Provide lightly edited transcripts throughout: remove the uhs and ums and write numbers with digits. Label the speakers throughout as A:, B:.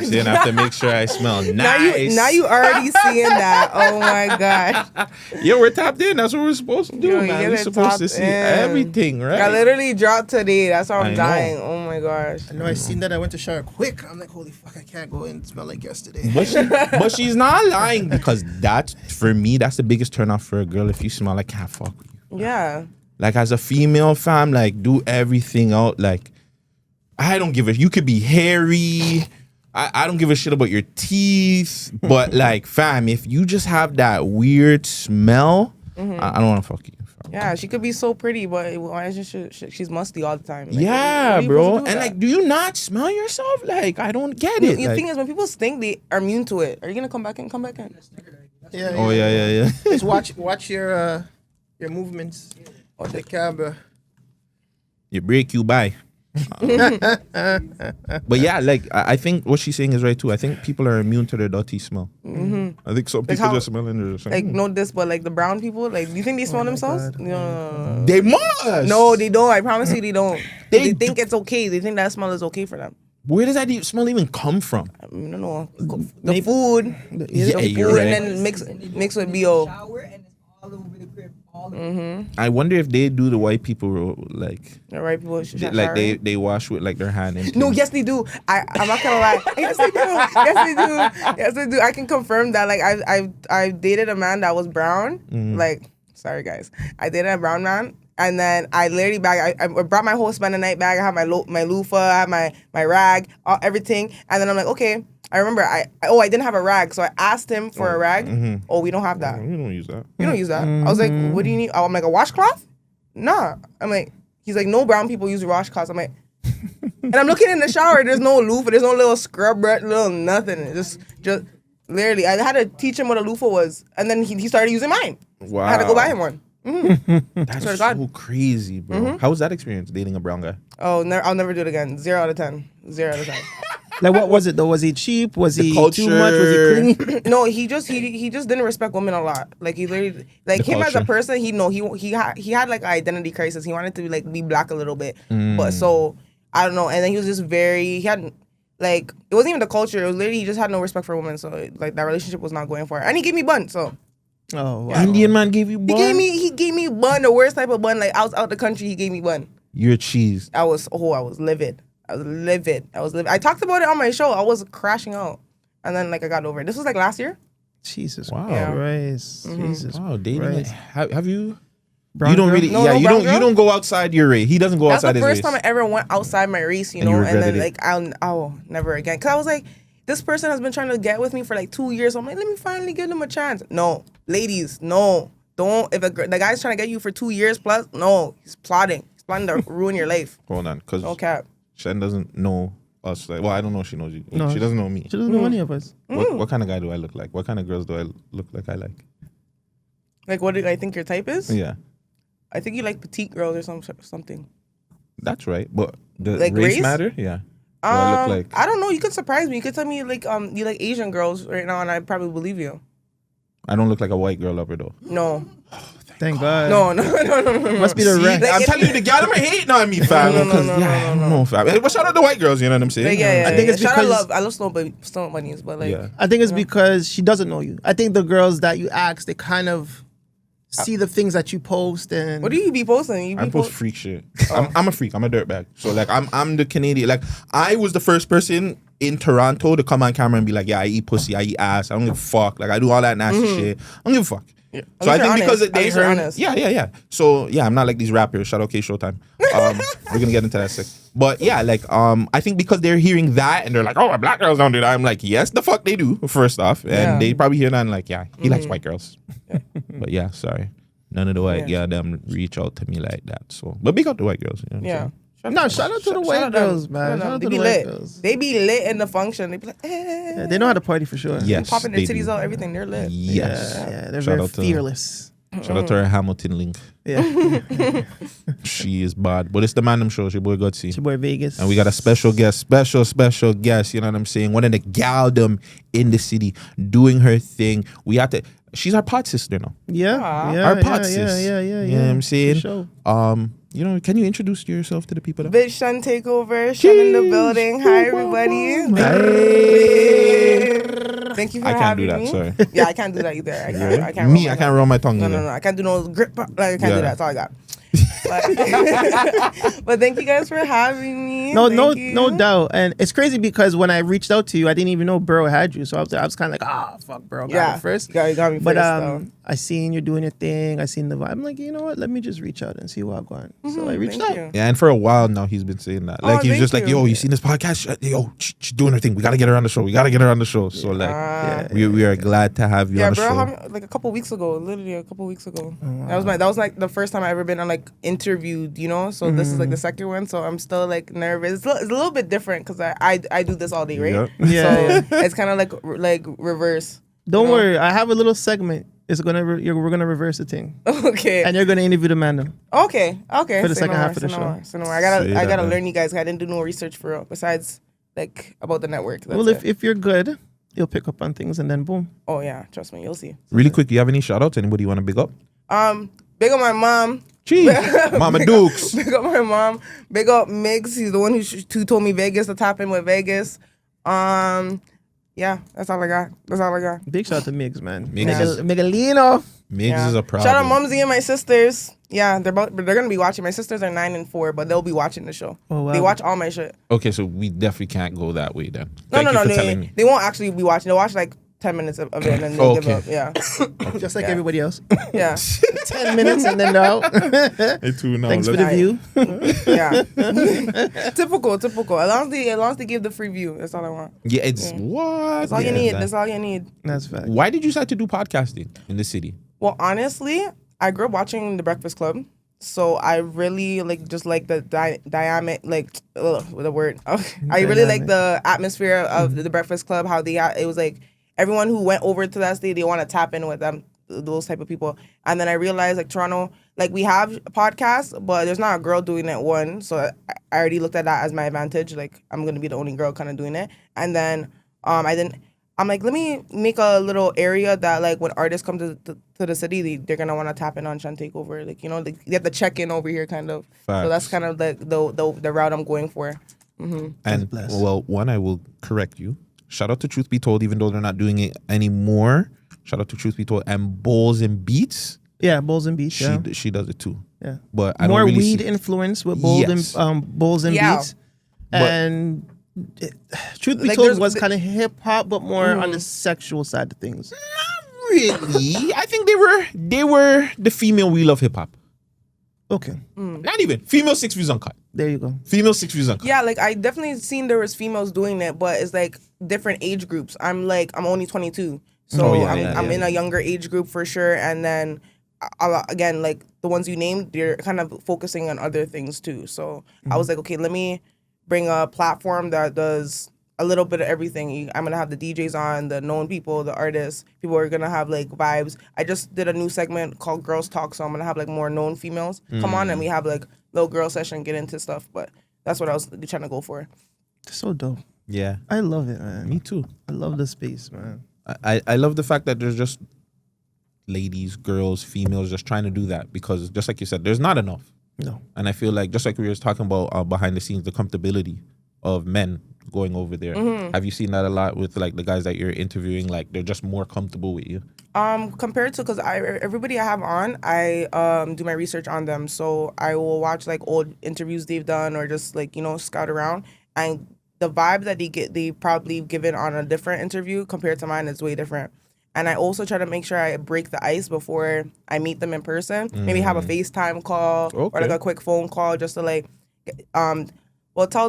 A: So you have to make sure I smell nice.
B: Now you already seeing that. Oh my gosh.
A: Yo, we're tapped in. That's what we're supposed to do,
B: Yo,
A: man. We're supposed to see everything, right?
B: I literally dropped today. That's how I'm
A: I
B: dying.
A: know.
B: Oh my gosh.
C: I know I seen that. I went to shower quick. I'm like, holy fuck, I can't go in and smell like yesterday.
A: But she's not lying, because that, for me, that's the biggest turn off for a girl. If you smell like, can't fuck with you.
B: Yeah.
A: Like, as a female, fam, like, do everything out. Like, I don't give a... You could be hairy. I don't give a shit about your teeth. But, like, fam, if you just have that weird smell, I don't want to fuck you.
B: Yeah, she could be so pretty, but why isn't she's musty all the time? Like,
A: yeah, bro. And, like, do you not smell yourself? Like, I don't get it.
B: The thing is, when people stink, they are immune to it. Are you going to come back in? Come back in.
C: Yeah.
A: Oh, yeah.
C: Just watch your movements. Oh, the camera.
A: You break, you buy. But yeah, like, I think what she's saying is right too. I think people are immune to their dirty smell. I think some people just smell and they're just
B: like, no this, but like the brown people, like, do you think they smell themselves? No.
A: They must.
B: No, they don't. I promise you, they don't. They think it's okay. They think that smell is okay for them.
A: Where does that smell even come from?
B: I don't know. The food,
A: Yeah,
B: the
A: you're
B: food,
A: right.
B: and then mix with BO.
A: I wonder if they do the white people like.
B: The white people should
A: Like they wash with like their hand. And
B: no, yes they do. I'm not gonna lie. Yes they do. Yes they do. Yes they do. I can confirm that. Like I've dated a man that was brown. Like, sorry guys, I dated a brown man. And then I literally I brought my whole spend the night bag. I had my loofah, I had my rag, everything. And then I'm like, okay. I remember I didn't have a rag, so I asked him for a rag. Oh, we don't have that.
A: You don't use that.
B: You don't use that. I was like, what do you need? Oh, I'm like, a washcloth? Nah. I'm like, he's like, no brown people use washcloths. I'm like, and I'm looking in the shower. There's no loofah. There's no little scrub, little nothing. It's just literally. I had to teach him what a loofah was, and then he started using mine.
A: Wow.
B: I had to go buy him one.
A: That's so crazy, bro. How was that experience dating a brown guy?
B: Oh, I'll never do it again. 0 out of 10. 0 out of 10.
D: Like, what was it though? Was he cheap? Was he
A: culture.
D: too much? Was he clingy?
B: No, he just didn't respect women a lot. Like, he literally, like, him as a person, he had like an identity crisis. He wanted to like be black a little bit, but so I don't know. And then he was just he had like, it wasn't even the culture. It was literally, he just had no respect for women. So like, that relationship was not going for it. And he gave me bun. So
D: Oh, wow.
A: Indian man gave you bun?
B: he gave me bun, the worst type of bun. Like, I was out the country, he gave me bun.
A: You're cheese.
B: I was livid. I talked about it on my show. I was crashing out. And then like I got over it. This was like last year.
D: Jesus
A: Wow.
D: Christ. Jesus
A: Wow, dating.
D: Christ.
A: Have you?
D: Brown
A: you don't
D: girl?
A: really.
B: No,
A: yeah,
B: no
A: you
B: brown
A: don't.
B: girl?
A: You don't go outside your race. He doesn't go
B: That's
A: outside
B: the
A: his
B: first
A: race.
B: time I ever went outside my race, you
A: And you
B: know, and then
A: regretted
B: like I'll never again. Cause I was like, this person has been trying to get with me for like 2 years. So I'm like, let me finally give them a chance. No, ladies, no, don't. If the guy's trying to get you for 2 years plus, no, he's plotting. He's planning to ruin your life.
A: Hold on, because
B: No cap.
A: Shen doesn't know us. Like, well, I don't know if she knows you.
D: No.
A: She doesn't know me.
D: She doesn't know any of us.
A: What kind of guy do I look like? What kind of girls do I look like I like?
B: Like, what do I think your type is?
A: Yeah,
B: I think you like petite girls or something.
A: that's right. But the
B: Like
A: race
B: race?
A: matter? Yeah. What do I look like?
B: I don't know. You could surprise me. You could tell me like you like Asian girls right now, and I probably believe you.
A: I don't look like a white girl lover though.
B: No.
D: Thank God.
B: No.
D: Must be the
A: See,
D: rest.
A: I'm telling you, the guy them hating on me, fam.
B: No,
A: Because I don't know, fam. But shout out to white girls, you know what I'm saying?
B: Like, yeah.
D: I think it's
B: Shout out
D: because-
B: I love snow bunnies, but like,
A: Yeah.
D: I think it's because she doesn't know you. I think the girls that you ask, they kind of see the things that you post and
B: what do you be posting? You be
A: I post freak shit. I'm a freak. I'm a dirtbag. So like I'm the Canadian. Like I was the first person in Toronto to come on camera and be like, yeah, I eat pussy, I eat ass, I don't give a fuck. Like I do all that nasty shit. I don't give a fuck.
B: Yeah.
A: So I think because
B: At
A: they
B: least you're
A: heard,
B: honest.
A: yeah. So yeah, I'm not like these rappers. Shout out K Showtime. We're gonna get into that sick. But yeah, like I think because they're hearing that and they're like, oh, black girls don't do that. I'm like, yes, the fuck they do. First off, and
B: Yeah.
A: they probably hear that and like, yeah, he likes white girls. But yeah, sorry, none of the white them reach out to me like that. So, but big up the white girls. You know what I'm
B: Yeah.
A: saying?
D: No, shout out to the white girls, man. Shout out
B: They
D: to
B: be
D: the white
B: lit.
D: girls.
B: They be lit in the function. They be like,
D: Yeah, they know how to party for sure.
A: Yes,
B: popping their
A: they
B: titties
A: do.
B: out, everything. They're lit.
A: Yes.
D: Yeah, they're
A: Shout
D: very
A: out to-
D: fearless.
A: Shout out to her Hamilton link.
D: Yeah.
A: She is bad. But it's the Man Them Show. It's your boy Gutsy.
D: It's your boy Vegas.
A: And we got a special guest, special guest, you know what I'm saying? One of the galdom in the city doing her thing. We have to, she's our pod sister now.
D: Yeah.
B: Aw.
D: Yeah.
A: Our
D: yeah,
A: pod
D: yeah,
A: sis.
D: yeah.
A: You know what I'm saying?
D: For sure.
A: You know, can you introduce yourself to the people?
B: Bitch, Shun takeover. Shun in the building. Hi, everybody.
A: Hey.
B: Thank you for
A: I can't do
B: having
A: that.
B: me.
A: Sorry.
B: Yeah, I can't do that either. I can't.
A: I can't roll my tongue
B: No,
A: either.
B: no, no. I can't do no grip. Like I can't
A: Yeah.
B: do that. That's all I got. But thank you guys for having me.
D: No,
B: Thank you.
D: no doubt. And it's crazy because when I reached out to you, I didn't even know Burrow had you. So I was kind of like, fuck, Burrow got me first.
B: You got me
D: But
B: first. Though.
D: I seen you doing your thing. I seen the vibe. I'm like, you know what? Let me just reach out and see what's going. So I reached
B: Thank
D: out.
B: you.
A: Yeah, and for a while now he's been saying that. Like he's
B: thank
A: just like,
B: you.
A: yo, you seen this podcast? Yo, she's doing her thing. We gotta get her on the show. So like, we are glad to have you on the
B: bro,
A: show.
B: like a couple weeks ago, literally a couple weeks ago. That was like the first time I ever been on like interviewed, you know. So this is like the second one. So I'm still like nervous. It's a little bit different because I do this all day, right?
A: Yep.
D: Yeah.
B: So it's kind of like reverse.
D: Don't worry. I have a little segment. We're gonna reverse the thing,
B: Okay.
D: and you're gonna interview the man.
B: Okay.
D: For the second half of the show.
B: So no more. I gotta
A: man.
B: learn you guys. I didn't do no research for real. Besides like about the network. That's
D: Well,
B: it.
D: if you're good, you'll pick up on things, and then boom.
B: Oh yeah, trust me, you'll see.
A: Really quick, do you have any shout outs? Anybody you want to big up?
B: Big up my mom.
A: Jeez, Mama Dukes.
B: Big up my mom. Big up Migs. He's the one who told me Vegas to tap in with Vegas. Yeah, that's all I got.
D: Big shout out to Migs, man.
A: Migs is-
D: Miguelino.
A: Migs is a problem.
B: Shout out Mumsy and my sisters. Yeah, they're gonna be watching. My sisters are 9 and 4, but they'll be watching the show.
D: Oh, wow.
B: They watch all my shit.
A: Okay, so we definitely can't go that way then.
B: No,
A: Thank you for
B: no.
A: telling me.
B: They won't actually be watching. They'll watch like 10 minutes of it and then they'll give
A: Okay.
B: up. Yeah,
D: Just like everybody else.
B: yeah,
D: 10 minutes and then they're out. Thanks for the view.
B: yeah. typical. As long as they give the free view, that's all I want.
A: Yeah, it's what?
B: That's all you need. That's all you need.
D: That's fact.
A: Why did you decide to do podcasting in the city?
B: Well, honestly, I grew up watching The Breakfast Club, so I really just like the dynamic, the word. I really like the atmosphere of The Breakfast Club. How it was like everyone who went over to that state, they want to tap in with them, those type of people. And then I realized like Toronto, like we have podcasts, but there's not a girl doing it. One, so I already looked at that as my advantage. Like I'm gonna be the only girl kind of doing it. And then I'm like, let me make a little area that like when artists come to the city, they're gonna want to tap in on HENTAKEOVER. Like, you know, they have to check in over here, kind of.
A: Facts.
B: So that's kind of like the route I'm going for.
A: And
D: blessed.
A: well, one, I will correct you. Shout out to Truth Be Told, even though they're not doing it anymore. Shout out to Truth Be Told and Bowls and Beats.
D: Yeah, Bowls and Beats.
A: She does it too.
D: Yeah.
A: But I
D: More
A: don't really
D: weed
A: see,
D: influence with Bowls
A: Yes.
D: and Bowls and
B: Yeah.
D: Beats.
A: But-
D: And truth be
B: Like,
D: told,
B: there's-
D: was kind of hip hop, but more on the sexual side of things.
A: really. I think they were the female wheel of hip hop.
D: Okay,
A: Not even female 6 Views Uncut.
D: there you go.
A: Female 6 Views Uncut.
B: Yeah, like I definitely seen there was females doing it, but it's like different age groups. I'm only 22, so
A: Oh, yeah,
B: I'm
A: yeah.
B: in a younger age group for sure. And then again, like the ones you named, they're kind of focusing on other things too. So I was like, okay, let me bring a platform that does a little bit of everything. I'm gonna have the DJs on, the known people, the artists. People are gonna have like vibes. I just did a new segment called Girls Talk, so I'm gonna have like more known females come on, and we have like little girl session, get into stuff. But that's what I was trying to go for.
D: So dope.
A: Yeah.
D: I love it, man.
A: Me too.
D: I love the space, man.
A: I love the fact that there's just ladies, girls, females just trying to do that, because just like you said, there's not enough.
D: No.
A: And I feel like, just like we were talking about behind the scenes, the comfortability of men going over there. Have you seen that a lot with like the guys that you're interviewing? Like they're just more comfortable with you.
B: Compared to, because everybody I have on, I do my research on them. So I will watch like old interviews they've done, or just like, you know, scout around, and the vibe that they probably given on a different interview compared to mine is way different. And I also try to make sure I break the ice before I meet them in person. Maybe have a FaceTime call or like
A: Okay.
B: a quick phone call, just to like, tell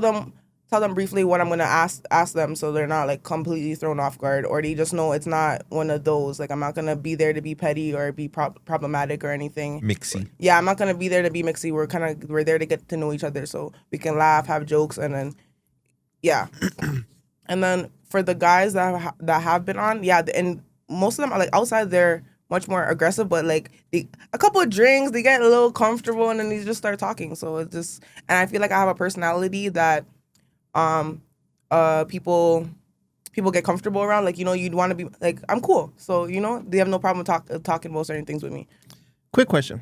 B: them briefly what I'm gonna ask them, so they're not like completely thrown off guard, or they just know it's not one of those. Like I'm not gonna be there to be petty or be problematic or anything.
A: Mixy.
B: Yeah, I'm not gonna be there to be mixy. We're there to get to know each other, so we can laugh, have jokes, and then yeah. And then for the guys that have been on, yeah, and most of them are like outside, they're much more aggressive, but like a couple of drinks, they get a little comfortable, and then they just start talking. So it's just, and I feel like I have a personality that people get comfortable around. Like, you know, you'd want to be like, I'm cool, so you know, they have no problem talking about certain things with me.
D: Quick question.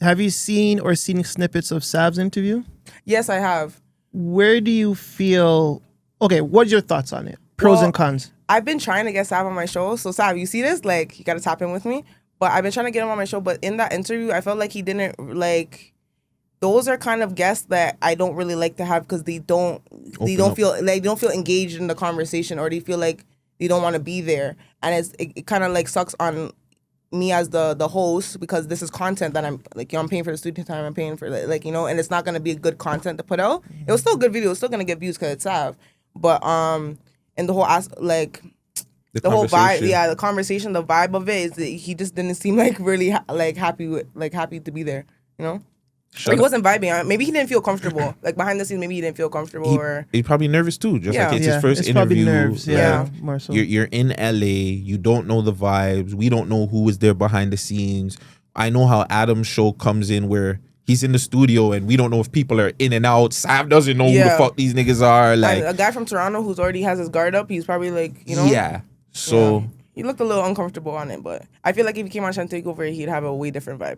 D: Have you seen snippets of Sav's interview?
B: Yes, I have.
D: Where do you feel? Okay, what's your thoughts on it? Pros
B: Well,
D: and cons.
B: I've been trying to get Sav on my show. So Sav, you see this? Like, you gotta tap in with me. But I've been trying to get him on my show. But in that interview, I felt like he didn't like. Those are kind of guests that I don't really like to have because they don't feel engaged in the conversation, or they feel like they don't want to be there, and it kind of like sucks on me as the host, because this is content that I'm like, I'm paying for the studio time, I'm paying for like, and it's not gonna be a good content to put out. It was still a good video, it's still gonna get views because it's Sav, but and the whole the whole vibe, the conversation, the vibe of it is that he just didn't seem like really happy to be there, He wasn't vibing. Maybe he didn't feel comfortable. Like behind the scenes, maybe he didn't feel comfortable. Or
A: he's probably nervous too. Just like it's his first
D: it's
A: interview.
D: Nerves. Yeah, more so.
A: You're in LA. You don't know the vibes. We don't know who was there behind the scenes. I know how Adam's show comes in where he's in the studio and we don't know if people are in and out. Sav doesn't know who the fuck these niggas are. Like
B: a guy from Toronto who's already has his guard up. He's probably like,
A: Yeah. So
B: he looked a little uncomfortable on it, but I feel like if he came on HENTAKEOVER, he'd have a way different vibe.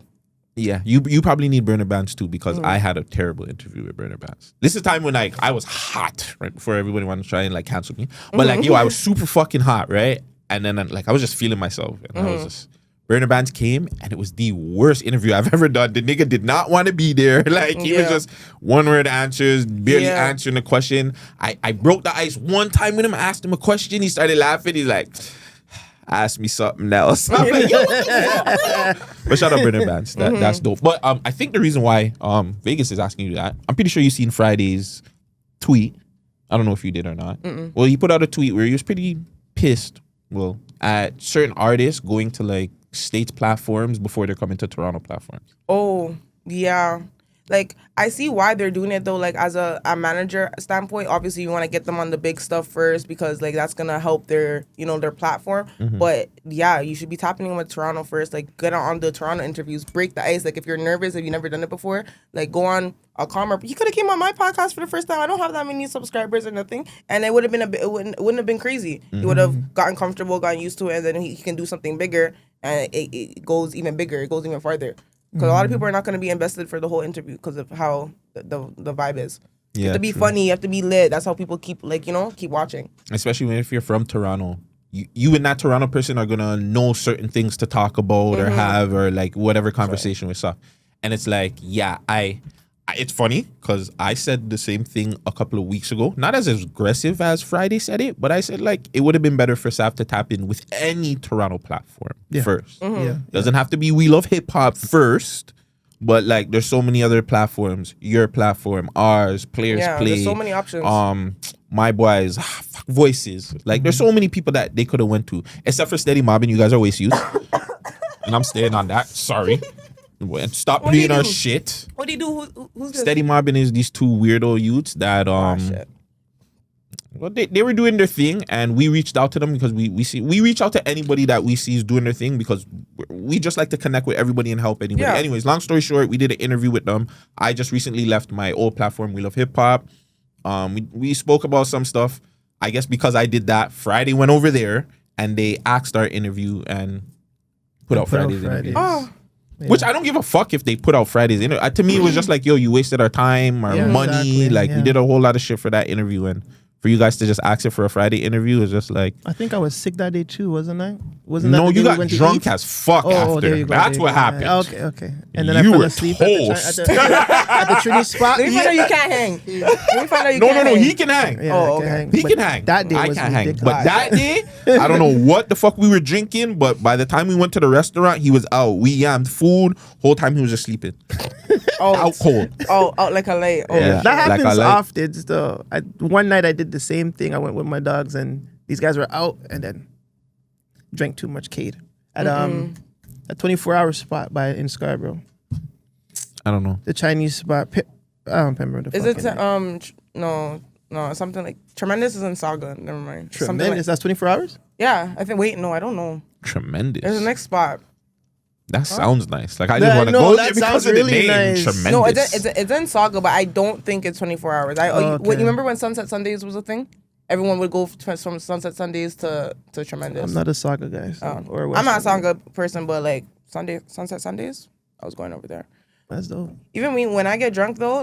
A: Yeah, you probably need Burner Bands too, because I had a terrible interview with Burner Bands. This is the time when I was hot, right before everybody wanted to try and cancel me. But I was super fucking hot, right? And then I was just feeling myself, and I was just Burner Bands came, and it was the worst interview I've ever done. The nigga did not want to be there. He was just one word answers, barely answering the question. I broke the ice one time with him. I asked him a question. He started laughing. He's like, ask me something else. I'm like, yo, what the fuck? But shout out Burner Bands. That's dope. But I think the reason why Vegas is asking you that, I'm pretty sure you've seen Friday's tweet. I don't know if you did or not. Well, he put out a tweet where he was pretty pissed, at certain artists going to States platforms before they're coming to Toronto platforms.
B: Oh, yeah. I see why they're doing it though. As a manager standpoint, obviously you want to get them on the big stuff first because that's gonna help their their platform. But yeah, you should be tapping in with Toronto first. Get on the Toronto interviews, break the ice. If you're nervous, if you've never done it before, go on a calmer. He could have came on my podcast for the first time. I don't have that many subscribers or nothing, and it would have been it wouldn't have been crazy. He would have gotten comfortable, gotten used to it, and then he can do something bigger, and it goes even bigger. It goes even farther. Because a lot of people are not going to be invested for the whole interview because of how the vibe is. You have to be funny. You have to be lit. That's how people keep keep watching.
A: Especially if you're from Toronto. You and that Toronto person are going to know certain things to talk about or have or whatever conversation with stuff. And it's it's funny because I said the same thing a couple of weeks ago. Not as aggressive as Friday said it, but I said it would have been better for Sav to tap in with any Toronto platform first. Doesn't have to be We Love Hip Hop first, but there's so many other platforms. Your platform, ours, Players Play.
B: There's so many options.
A: My Boys, Voices. There's so many people that they could have went to, except for Steady Mobbing. You guys are waste youth, and I'm staying on that. Sorry. And stop being our shit.
B: What do you do? Who's this?
A: Steady Mobbing is these two weirdo youths that they were doing their thing, and we reached out to them because we reach out to anybody that we see is doing their thing because we just like to connect with everybody and help anybody. Anyways, long story short, we did an interview with them. I just recently left my old platform, We Love Hip Hop. We spoke about some stuff. I guess because I did that, Friday went over there and they asked our interview and put out Friday's interview.
B: Oh.
A: Yeah. Which I don't give a fuck if they put out Friday's interview. To me, it was just yo, you wasted our time, our money.
D: Exactly.
A: We did a whole lot of shit for that interview. And for you guys to just ask it for a Friday interview is just
D: I think I was sick that day too, wasn't I?
A: No, you got drunk as fuck after. That's what happened.
D: Okay. And then I fell asleep at the Trinity spot.
B: Let me find out you can't hang.
A: No, he can hang. He can hang.
D: That day
A: I
D: was
A: can't hang.
D: ridiculous.
A: But that day, I don't know what the fuck we were drinking, but by the time we went to the restaurant, he was out. We yammed food. Whole time he was just sleeping. Out cold.
B: Out like a light.
A: Yeah.
D: That happens often. So one night I did the same thing. I went with my dogs and these guys were out and then drank too much Cade at a 24-hour spot in Scarborough.
A: I don't know.
D: The Chinese spot. I don't remember the
B: Is it no, something like Tremendous is in Saga. Never mind.
D: Tremendous. That's 24 hours?
B: Yeah, I think. Wait, no, I don't know.
A: Tremendous.
B: There's the next spot.
A: That sounds nice. I just want to go there because of
D: really
A: the name.
D: Nice.
A: Tremendous.
B: No, it's in Saga, but I don't think it's 24 hours. You remember when Sunset Sundays was a thing? Everyone would go from Sunset Sundays to Tremendous.
D: I'm not a Saga guy.
B: I'm not a Saga person, but Sunset Sundays, I was going over there.
D: That's dope.
B: Even when I get drunk though,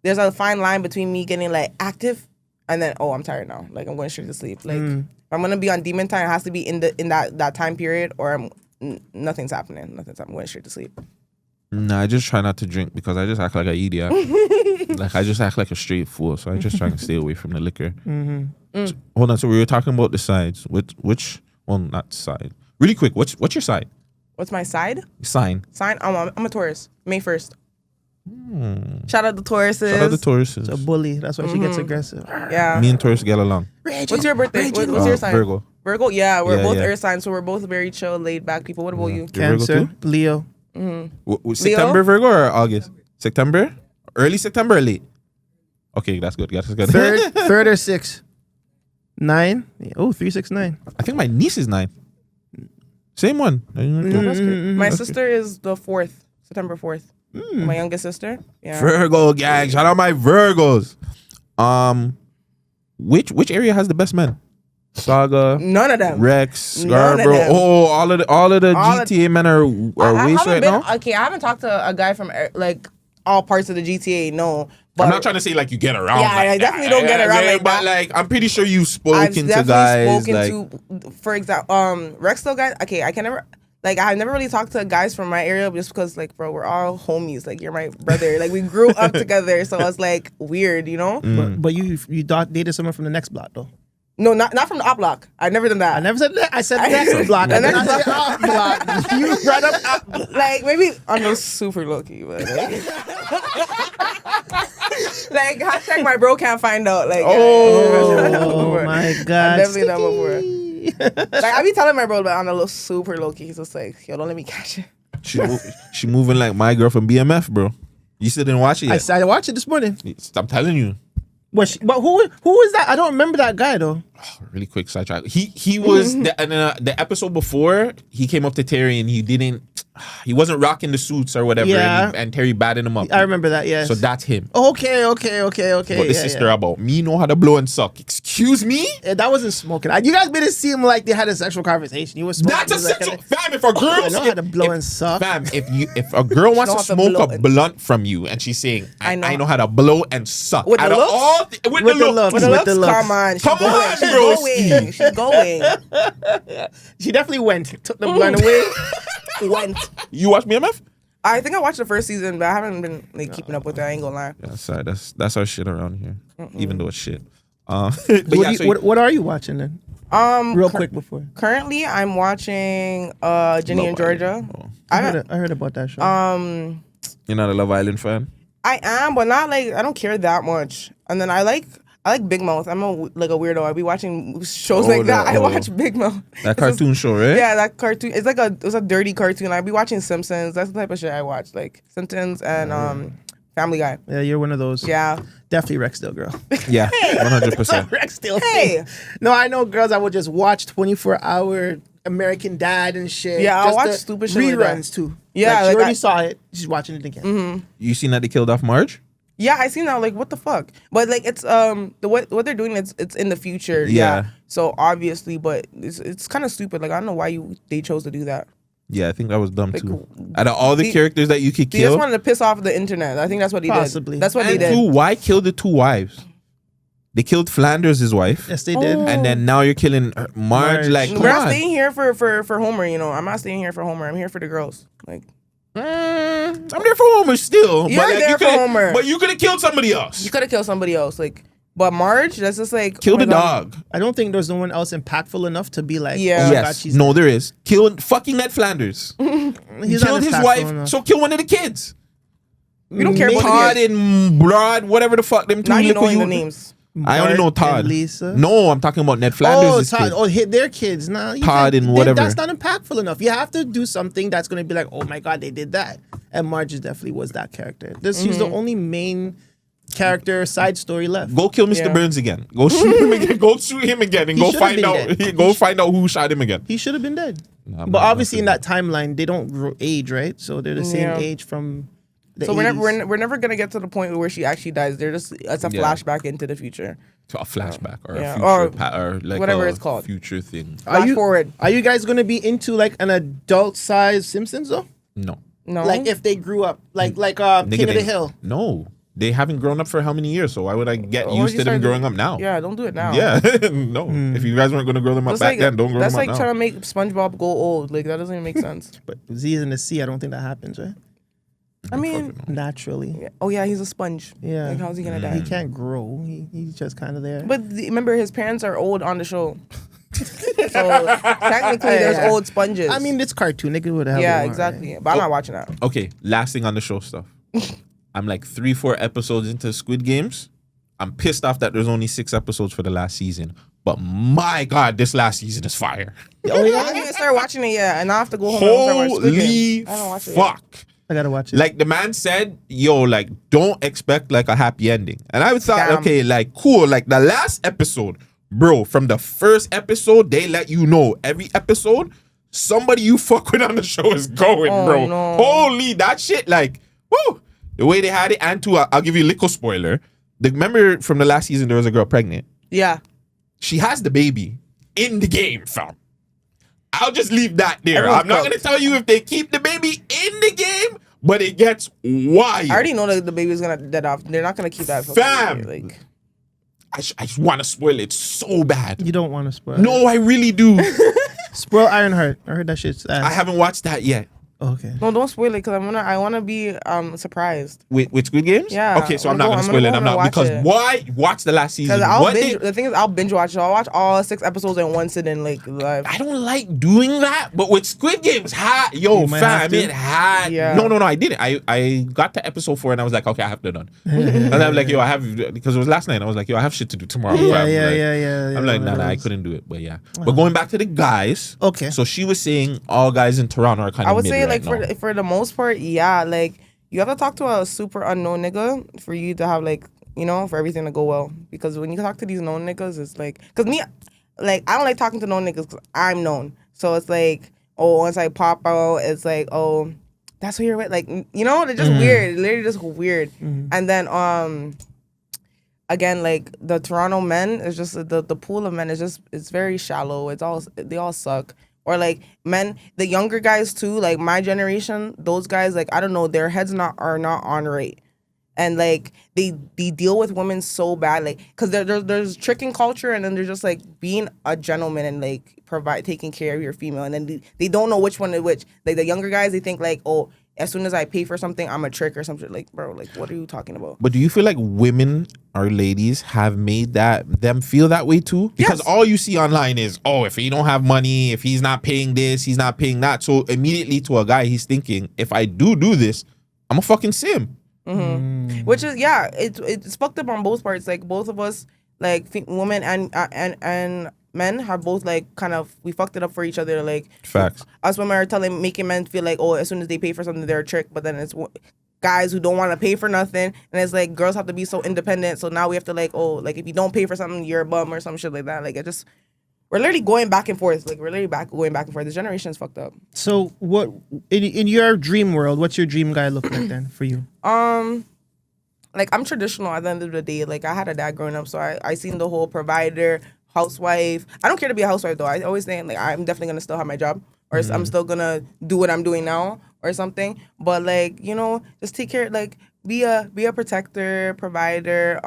B: there's a fine line between me getting active and then I'm tired now. Like I'm going straight to sleep. Like if I'm gonna be on demon time, it has to be in that time period, or nothing's happening. I'm going straight to sleep.
A: No, I just try not to drink because I just act like an idiot. Like I just act like a straight fool. So I just try to stay away from the liquor. So, hold on. So we were talking about the sides. Which? Well, not side. Really quick. What's your side?
B: What's my side?
A: Sign.
B: I'm a Taurus. May 1st. Shout out the Tauruses.
A: Shout out the Tauruses.
D: It's a bully. That's why she gets aggressive.
B: Yeah.
A: Me and Taurus get along.
B: What's your birthday? What's your sign?
A: Virgo.
B: Virgo. Yeah, we're both
A: yeah.
B: earth signs, so we're both very chill, laid back people. What about you?
A: You're Virgo
D: Cancer,
A: too?
D: Leo.
A: September Virgo or August? September? Early September or late? Okay, that's good. That's good.
D: Third or 6? 9? Oh, 3, 6, 9.
A: I think my niece is 9. Same one.
B: That's good. My sister is the 4th, September 4th. My youngest sister. Yeah.
A: Virgo gang. Shout out my Virgos. Which area has the best men? Saga,
B: None of them.
A: Rex,
B: None of
A: Scarborough.
B: them.
A: Oh, all of the GTA men are waste right now.
B: Okay, I haven't talked to a guy from like all parts of the GTA. No, but
A: I'm not trying to say like you get around.
B: Yeah,
A: like
B: I definitely don't get around like
A: but
B: that.
A: like I'm pretty sure you've
B: I've
A: spoken to
B: definitely
A: guys.
B: spoken to, for example, Rex though guys. Okay, I can never. Like, I've never really talked to guys from my area just because, like, bro, we're all homies. Like, you're my brother. Like, we grew up together, so it's, like, weird, you know?
D: But you dated someone from the next block, though.
B: No, not from the op block. I've never done that.
D: I never said that. I said next block.
B: The
D: I did
B: next
D: not say off block. You brought up
B: Like, maybe I'm no super low-key, but, like... like, hashtag my bro can't find out. Like,
D: Oh, my God.
B: I've definitely done before. Like, I be telling my bro, but on a little super low-key. He's just like, yo, don't let me catch it.
A: She moving like my girl from BMF, bro. You still didn't watch it yet?
D: I watched it this morning.
A: I'm telling you.
D: But who is that? I don't remember that guy, though.
A: Really quick sidetrack. He was the episode before. He came up to Terry and he wasn't rocking the suits or whatever.
D: Yeah.
A: And Terry batted him up.
D: I remember that. Yes.
A: So that's him.
D: Okay.
A: But the sister about me know how to blow and suck. Excuse me.
D: Yeah, that wasn't smoking. You guys made it seem like they had a sexual conversation. You were smoking.
A: That's a
D: It was
A: sexual.
D: like,
A: Fam, if a girl
D: I know how to blow and suck.
A: Fam, if a girl wants to
B: Know how to
A: smoke
B: blow
A: a
B: and-
A: blunt from you and she's saying, I know how to blow and suck.
B: With the
A: Out of
B: looks?
A: all with
D: With the
A: the
D: looks.
A: looks.
B: With the
D: the
B: looks,
D: looks.
B: come on.
A: Come on,
B: She's
A: bro.
B: going. She's going.
D: She definitely went. Took the blunt away.
B: Went.
A: You watch BMF?
B: I think I watched the first season, but I haven't been like keeping up with it. I ain't gonna lie.
A: Yeah, sorry, that's our shit around here. Even though it's shit.
D: What are you watching then? Real quick before.
B: Currently, I'm watching Ginny and Georgia.
D: I heard about that show.
A: You're not a Love Island fan?
B: I am, but not like I don't care that much. And then I like Big Mouth. I'm a weirdo. I be watching shows like that. I watch Big Mouth.
A: That cartoon show, right?
B: Yeah, that cartoon. It's like a dirty cartoon. I be watching Simpsons. That's the type of shit I watch, like Simpsons and Family Guy.
D: Yeah, you're one of those.
B: Yeah.
D: Definitely Rexdale girl.
A: Yeah, 100%.
D: Rexdale.
B: Hey.
D: No, I know girls that would just watch 24-hour American Dad and shit.
B: Yeah, I'll
D: Just
B: watch
D: the
B: stupid shit like that.
D: reruns too.
B: Yeah,
D: she
B: like
D: already
B: I-
D: saw it. She's watching it again.
A: You seen that they killed off Marge?
B: Yeah, I seen that. Like, what the fuck? But like, it's what they're doing. It's in the future.
A: Yeah.
B: So obviously, but it's kind of stupid. Like, I don't know why they chose to do that.
A: Yeah, I think that was dumb
B: Like,
A: too. Out of all the characters that you could
B: They just
A: kill,
B: wanted to piss off the internet. I think that's what he
D: Possibly.
B: did. That's what they
A: and
B: did.
A: two, why kill the two wives? They killed Flanders, his wife,
D: Yes, they did.
A: and then now you're killing Marge.
D: Marge.
A: Like,
B: We're
A: come
B: not
A: on.
B: staying here for Homer. You know, I'm not staying here for Homer. I'm here for the girls. Like,
A: I'm there for Homer still.
B: You're
A: like,
B: there
A: you
B: for
A: coulda-
B: Homer.
A: But you could have killed somebody else.
B: you could have killed somebody else. Like, but Marge, that's just like
A: Kill
B: oh my
A: the
B: God.
A: dog.
D: I don't think there's no one else impactful enough to be like,
B: Yeah.
D: oh my
A: Yes.
D: God, she's
A: No, there is. Kill fucking Ned Flanders.
D: he's not
A: Killed his
D: impactful
A: wife.
D: enough.
A: So kill one of the kids.
B: We don't care about
A: Todd
B: the kids.
A: and Broad, whatever the fuck them two.
B: Now you
A: little
B: knowing the names.
A: I only know
D: Bart
A: Todd.
D: and Lisa.
A: No, I'm talking about Ned Flanders'
D: Todd.
A: kid.
D: Oh, hit their kids. Nah, you
A: Todd
D: can't-
A: and whatever.
D: That's not impactful enough. You have to do something that's going to be like, oh my God, they did that. And Marge definitely was that character. She's the only main character side story left.
A: Go kill Mr.
B: Yeah.
A: Burns again. Go shoot him again. Go shoot him again, and
D: He
A: go
D: should've
A: find
D: been
A: out.
D: dead.
A: Go find out who shot him again.
D: He should have been dead.
A: Nah,
D: But
A: I'm
D: obviously in
A: not
D: that timeline, they don't age, right? So they're the same
B: Yeah.
D: age from the
B: So
D: 80s.
B: we're never gonna get to the point where she actually dies. They're just it's a
A: Yeah.
B: flashback into the future.
A: To a flashback or
B: Yeah.
A: a future
B: Or
A: or like
B: whatever
A: a
B: it's called.
A: future thing.
B: Flash forward.
D: Are you guys going to be into like an adult size Simpsons though?
A: No.
B: No.
D: Like if they grew up, like King of the
A: they-
D: Hill.
A: No. they haven't grown up for how many years? So why would I get
B: Or
A: used
B: you
A: to them
B: start
A: growing up now?
B: Yeah, don't do it now.
A: Yeah, no. If you guys weren't going to grow them up back then, don't grow them
B: That's
A: up
B: like
A: now.
B: trying to make SpongeBob go old. Like that doesn't even make sense.
D: But Z is in the sea. I don't think that happens, right?
B: I mean,
D: Naturally.
B: yeah. Oh yeah, he's a sponge.
D: Yeah.
B: Like how's he gonna
D: He
B: die?
D: can't grow. He's just kind of there.
B: But remember, his parents are old on the show. So technically, there's
D: Yeah.
B: old sponges.
D: I mean, it's cartoon. They can do whatever they
B: yeah,
D: want,
B: exactly.
D: right?
B: But I'm not watching that.
A: Okay, last thing on the show stuff. I'm like 3-4 episodes into Squid Games. I'm pissed off that there's only 6 episodes for the last season. But my God, this last season is fire.
D: Oh,
B: I
D: yeah?
B: haven't even started watching it yet, and I have to go home and watch Squid Game.
A: Holy
B: I don't watch it yet.
A: fuck.
D: I gotta watch it.
A: Like the man said, yo, like don't expect like a happy ending. And I thought,
B: Damn.
A: okay, like cool. Like the last episode, bro, from the first episode, they let you know every episode, somebody you fuck with on the show is going,
B: Oh,
A: bro.
B: no.
A: Holy, that shit, like, woo. The way they had it, and too, I'll give you a little spoiler. Remember from the last season, there was a girl pregnant.
B: Yeah.
A: She has the baby in the game, fam. I'll just leave that there.
B: Everyone's
A: I'm not
B: cooked.
A: going to tell you if they keep the baby in the game, but it gets wild.
B: I already know that the baby's gonna dead off. They're not gonna keep that. for
A: Fam.
B: baby, like,
A: I just want to spoil it so bad.
D: You don't want to spoil.
A: No, I really do.
D: Spoil Ironheart. I heard that shit's ass.
A: I haven't watched that yet.
D: Okay.
B: no, don't spoil it because I wanna be surprised.
A: With Squid Games?
B: Yeah,
A: Okay, so
B: I'm
A: I'm not
B: gonna
A: going to
B: go-
A: spoil it.
B: I'm
A: I'm
B: gonna
A: not.
B: watch
A: Because
B: it.
A: why watch the last season?
B: Because I'll
A: What
B: binge.
A: they-
B: The thing is, I'll binge watch. So I'll watch all 6 episodes in one sitting, like live.
A: I don't like doing that, but with Squid Games,
D: You might have
A: fam,
D: to.
A: it had.
B: Yeah.
A: No, I didn't. I got to episode 4 and I was like, okay, I have to done. And I'm like, yo, I have, because it was last night. I was like, yo, I have shit to do tomorrow.
D: Yeah,
A: fam.
D: yeah,
A: Like,
D: yeah.
A: I'm like, nah,
D: whatever
A: I
D: it is.
A: couldn't do it, but yeah. But going back to the guys.
D: Okay.
A: So she was saying all guys in Toronto are kind of
B: I would
A: mid
B: say
A: right
B: like
A: now.
B: for the most part, yeah. Like you have to talk to a super unknown nigga for you to have like for everything to go well. Because when you talk to these known niggas, it's like because me, like I don't like talking to known niggas because I'm known. So it's like once I pop out, it's like that's who you're with. Like they're just weird, literally just weird. And then again, like the Toronto men is just the pool of men is just it's very shallow. They all suck. Or like men, the younger guys too, like my generation, those guys, like I don't know, their heads are not on right, and like they deal with women so bad, like because there's tricking culture, and then they're just like being a gentleman and like taking care of your female, and then they don't know which one is which. Like the younger guys, they think like as soon as I pay for something, I'm a trick or something. Like, bro, like, what are you talking about?
A: But do you feel like women or ladies have made them feel that way too? Because
B: Yes.
A: all you see online is, if he don't have money, if he's not paying this, he's not paying that. So immediately to a guy, he's thinking, if I do this, I'm a fucking sim.
B: Which is it's fucked up on both parts. Like both of us, like women and men have both like kind of we fucked it up for each other. Like
A: Facts.
B: us women are making men feel like as soon as they pay for something they're a trick, but then it's guys who don't want to pay for nothing, and it's like girls have to be so independent. So now we have to like if you don't pay for something you're a bum or some shit like that. Like we're literally going back and forth. Like we're literally going back and forth. This generation is fucked up.
D: So what in your dream world? What's your dream guy look like then for you?
B: Like I'm traditional at the end of the day. Like I had a dad growing up, so I seen the whole provider, housewife. I don't care to be a housewife though. I always think like I'm definitely gonna still have my job, or I'm still gonna do what I'm doing now or something. But like just take care. Like be a protector, provider.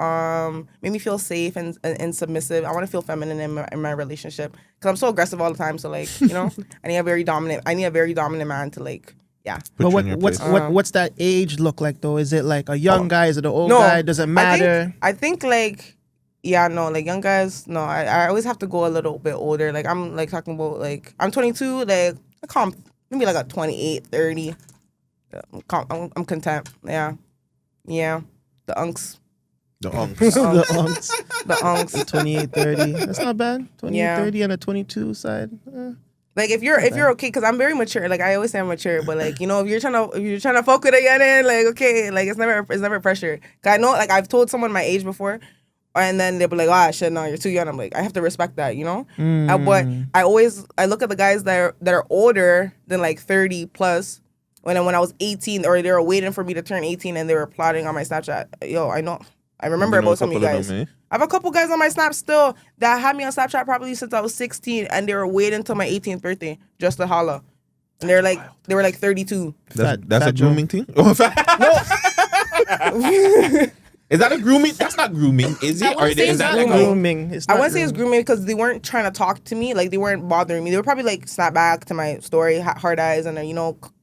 B: Make me feel safe and submissive. I want to feel feminine in my relationship because I'm so aggressive all the time. So like I need a very dominant man to like. Yeah.
A: Put
D: But
A: you in your place.
D: what's that age look like though? Is it like a young guy? Is it an old
B: No,
D: guy? Does it matter?
B: I think like like young guys. No, I always have to go a little bit older. Like I'm like talking about like I'm 22. Like I call maybe like a 28, 30. I'm content. Yeah. The unks.
A: The unks.
D: the unks.
B: The unks.
D: 28, 30. That's not bad. 28,
B: Yeah.
D: 30 on a 22 side.
B: Like if you're okay, because I'm very mature. Like I always say I'm mature, but like if you're trying to fuck with a youngin, like okay, like it's never pressure. Cause I know like I've told someone my age before, and then they'll be like, shit, no, you're too young. I'm like I have to respect that, But I look at the guys that are older than like 30 plus. When I was 18, or they were waiting for me to turn 18, and they were plotting on my Snapchat. Yo, I remember about some of you guys.
A: eh?
B: I have a couple guys on my Snap still that had me on Snapchat probably since I was 16, and they were waiting until my 18th birthday just to holla. And they were like 32.
A: That's
D: Fat
A: a
D: Joe.
A: grooming thing? Is that a grooming? That's not grooming, is it? Or is that like
D: grooming. It's
B: I
D: not
B: wouldn't say it's grooming because they weren't trying to talk to me. Like, they weren't bothering me. They were probably like snap back to my story, hard eyes, and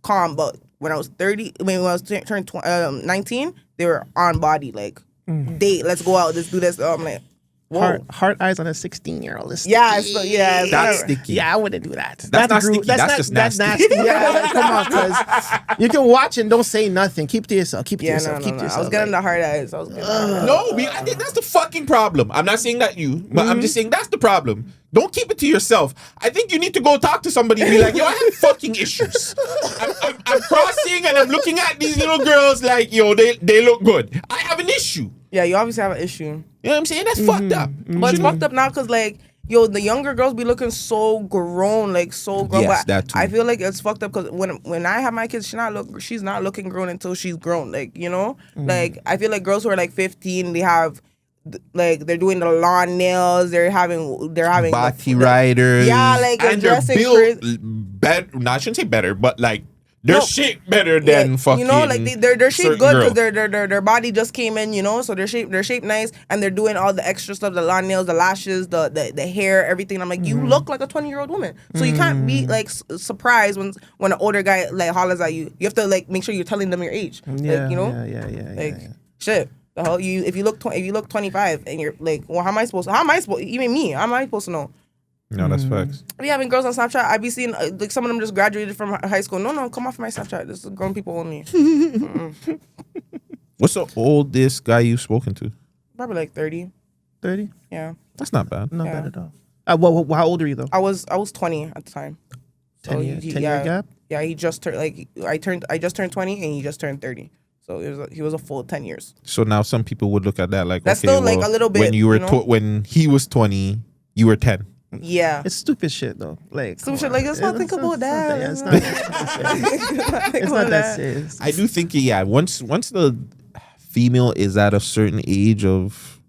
B: calm. But when I was 30, when I was turned 19, they were on body. Like, date, let's go out, let's do this. I'm like, whoa.
D: Heart eyes on a 16-year-old.
B: Yeah, it's
A: that's sticky?
D: Yeah, I wouldn't do that.
A: That's not sticky. That's just
D: That's
A: nasty.
D: nasty. Yeah, like, come on, cuz you can watch and don't say nothing. Keep to yourself. Keep to
B: Yeah,
D: yourself.
B: no.
D: Keep to yourself.
B: I was getting the hard eyes. I was getting
A: I think that's the fucking problem. I'm not saying that you, but I'm just saying that's the problem. Don't keep it to yourself. I think you need to go talk to somebody and be like, yo, I have fucking issues. I'm crossing and I'm looking at these little girls like, yo, they look good. I have an issue.
B: Yeah, you obviously have an issue.
A: You know what I'm saying? That's fucked up.
B: But it's fucked up now because, like, yo, the younger girls be looking so grown, like so grown.
A: Yes,
B: but
A: that too.
B: I feel like it's fucked up because when I have my kids, she's not looking grown until she's grown. Like, like I feel like girls who are like 15, they have like they're doing the lawn nails, they're having
A: Bati riders.
B: Yeah, like
A: and they're
B: dressing
A: built
B: crazy.
A: better. No, I shouldn't say better, but like they're shaped better than fucking.
B: Like they're shaped
A: certain
B: good
A: girl.
B: because their body just came in, so they're shaped nice and they're doing all the extra stuff, the lawn nails, the lashes, the hair, everything. I'm like, you look like a 20-year-old woman, so you can't be like surprised when an older guy like hollers at you. You have to like make sure you're telling them your age.
D: Yeah,
B: Like shit. The hell if you look 25 and you're like, well, how am I supposed even me? How am I supposed to know?
A: No, that's facts.
B: I be having girls on Snapchat. I be seeing like some of them just graduated from high school. No, come off my Snapchat. This is grown people only.
A: What's the oldest guy you've spoken to?
B: Probably like 30.
D: 30?
B: Yeah.
A: That's not bad.
D: Not
B: Yeah.
D: bad at all. How old are you though?
B: I was 20 at the time.
D: 10 year gap?
B: Yeah, he just turned I just turned 20 and he just turned 30. So he was a full 10 years.
A: So now some people would look at that like,
B: That's
A: okay,
B: still like a little bit.
A: When you were
B: you know?
A: when he was 20, you were 10.
B: Yeah.
D: It's stupid shit though. Like
B: Some shit like, let's not think about that.
D: It's not it's not that serious.
A: I do think, yeah, once the female is at a certain age of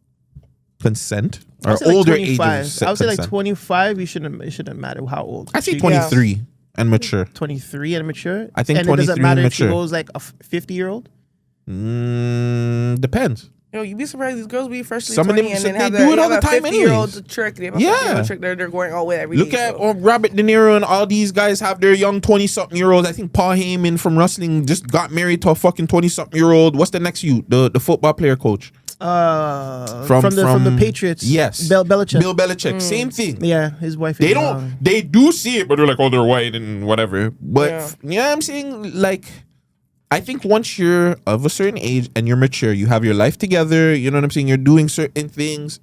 A: consent or older age of
D: I would say like
A: consent.
D: 25. It shouldn't matter how old.
A: I say
D: She-
A: 23 and mature.
D: 23 and mature.
A: I think
D: and it
A: 23
D: doesn't matter
A: and
D: if she
A: mature.
D: goes like a 50-year-old.
A: Depends.
B: Yo, you'd be surprised these girls be freshly
A: Some of
B: 20
A: them
B: and then
A: they
B: have
A: do it all the
B: a
A: time
B: 50-year-old
A: anyways.
B: trick. They have a
A: Yeah.
B: 50-year-old trick they're going all with every
A: Look
B: day,
A: at
B: so.
A: Robert De Niro and all these guys have their young 20-something-year-olds. I think Paul Heyman from wrestling just got married to a fucking 20-something-year-old. What's the next you? The football player coach.
D: From the Patriots.
A: Yes.
D: Bill Belichick.
A: Bill Belichick. Same thing.
D: Yeah, his wife.
A: They
D: is,
A: don't. They do see it, but they're like, oh, they're white and whatever. But
B: Yeah.
A: I'm saying, like, I think once you're of a certain age and you're mature, you have your life together. You know what I'm saying? You're doing certain things.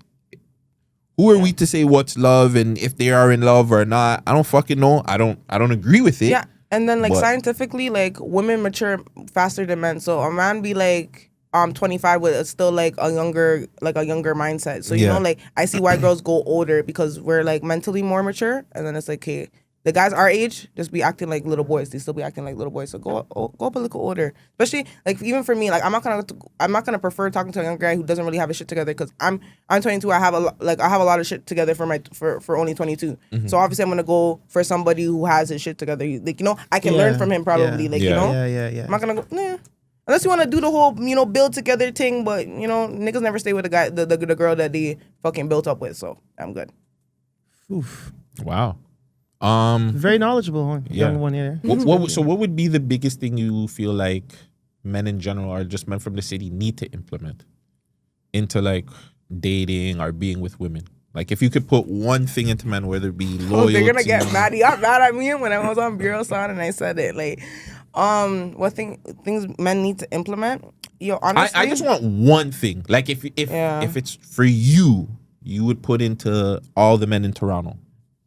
A: Who are we to say what's love and if they are in love or not? I don't fucking know. I don't agree with it.
B: Yeah, and then like
A: But-
B: scientifically, like women mature faster than men. So a man be like 25 with still like a younger mindset. So you
A: Yeah.
B: know, like I see why girls go older because we're like mentally more mature, and then it's like, okay, the guys our age just be acting like little boys. They still be acting like little boys. So go up a little older. Especially like even for me, like I'm not gonna prefer talking to a young guy who doesn't really have his shit together because I'm 22. I have a lot of shit together for only 22.
A: Mm-hmm.
B: So obviously I'm gonna go for somebody who has his shit together. Like I can learn from him probably.
A: Yeah.
D: Yeah.
B: I'm not gonna go. Nah. Unless you want to do the whole build together thing, but niggas never stay with the guy the girl that they fucking built up with. So I'm good.
D: Oof.
A: Wow.
D: Very knowledgeable one.
A: Yeah.
D: Young one here.
A: What would be the biggest thing you feel like men in general or just men from the city need to implement into like dating or being with women? Like if you could put one thing into men, whether it be loyalty.
B: They're gonna get mad. He got mad at me when I was on Bureau Sound and I said it. Like, what things men need to implement? Yo, honestly,
A: I just want one thing. Like if it's for you, you would put into all the men in Toronto.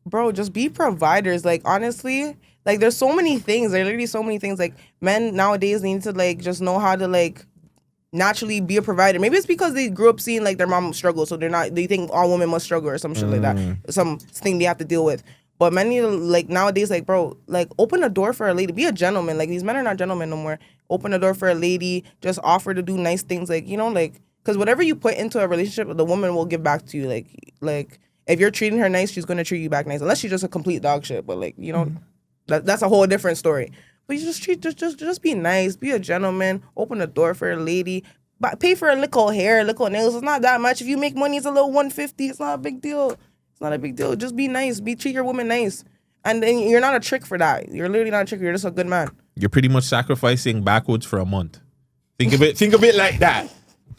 B: bro, just be providers. Like, honestly, like, there's so many things. There are literally so many things. Like, men nowadays need to, like, just know how to, like, naturally be a provider. Maybe it's because they grew up seeing, like, their mom struggle, so they think all women must struggle or some shit like that. Some thing they have to deal with. But men need to, like, nowadays, like, bro, like, open a door for a lady. Be a gentleman. Like, these men are not gentlemen no more. Open a door for a lady. Just offer to do nice things. Like, you know, like, because whatever you put into a relationship, the woman will give back to you. Like if you're treating her nice, she's going to treat you back nice. Unless she's just a complete dog shit. But, like, you know, that's a whole different story. But you just be nice, be a gentleman, open the door for a lady, but pay for a little hair, little nails. It's not that much. If you make money, it's a little $150. It's not a big deal. It's not a big deal. Just be nice. Treat your woman nice. And then you're not a trick for that. You're literally not a trick. You're just a good man.
A: You're pretty much sacrificing backwoods for a month. Think of it like that.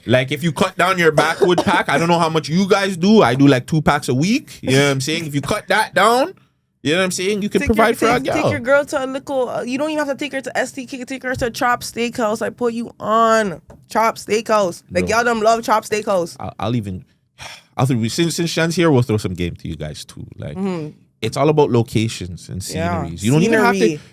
A: Like if you cut down your backwood pack, I don't know how much you guys do. I do like 2 packs a week. You know what I'm saying? If you cut that down, you know what I'm saying? You can provide for a girl.
B: Take your girl to a little, you don't even have to take her to STK. Take her to Chop Steakhouse. I put you on Chop Steakhouse. Like, y'all them love Chop Steakhouse.
A: I'll throw, since Shan's here, we'll throw some game to you guys too. Like, it's all about locations and sceneries.
B: Yeah.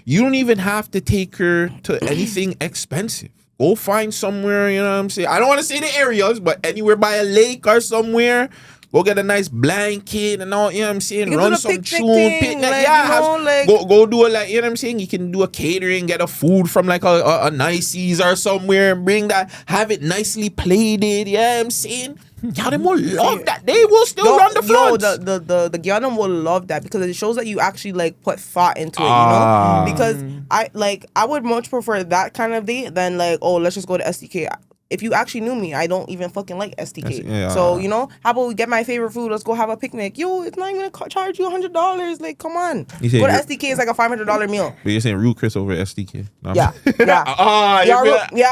A: You don't even have to take her to anything expensive. Go find somewhere, you know what I'm saying? I don't want to say the areas, but anywhere by a lake or somewhere. Go get a nice blanket and all, you know what I'm saying? Run some tune, picnic.
B: Like,
A: go do it like, you know what I'm saying? You can do a catering, get a food from like a Nice's or somewhere and bring that, have it nicely plated, you know what I'm saying? Y'all them will love that. They will still run the floods.
B: The girl them will love that because it shows that you actually like put thought into it, you know? Because I would much prefer that kind of date than like, oh, let's just go to SDK. If you actually knew me, I don't even fucking like SDK. So, you know, how about we get my favorite food? Let's go have a picnic. Yo, it's not even going to charge you $100. Like, come on. Go to SDK, it's like a $500 meal.
A: But you're saying Ruth Chris over SDK? No.
B: Yeah.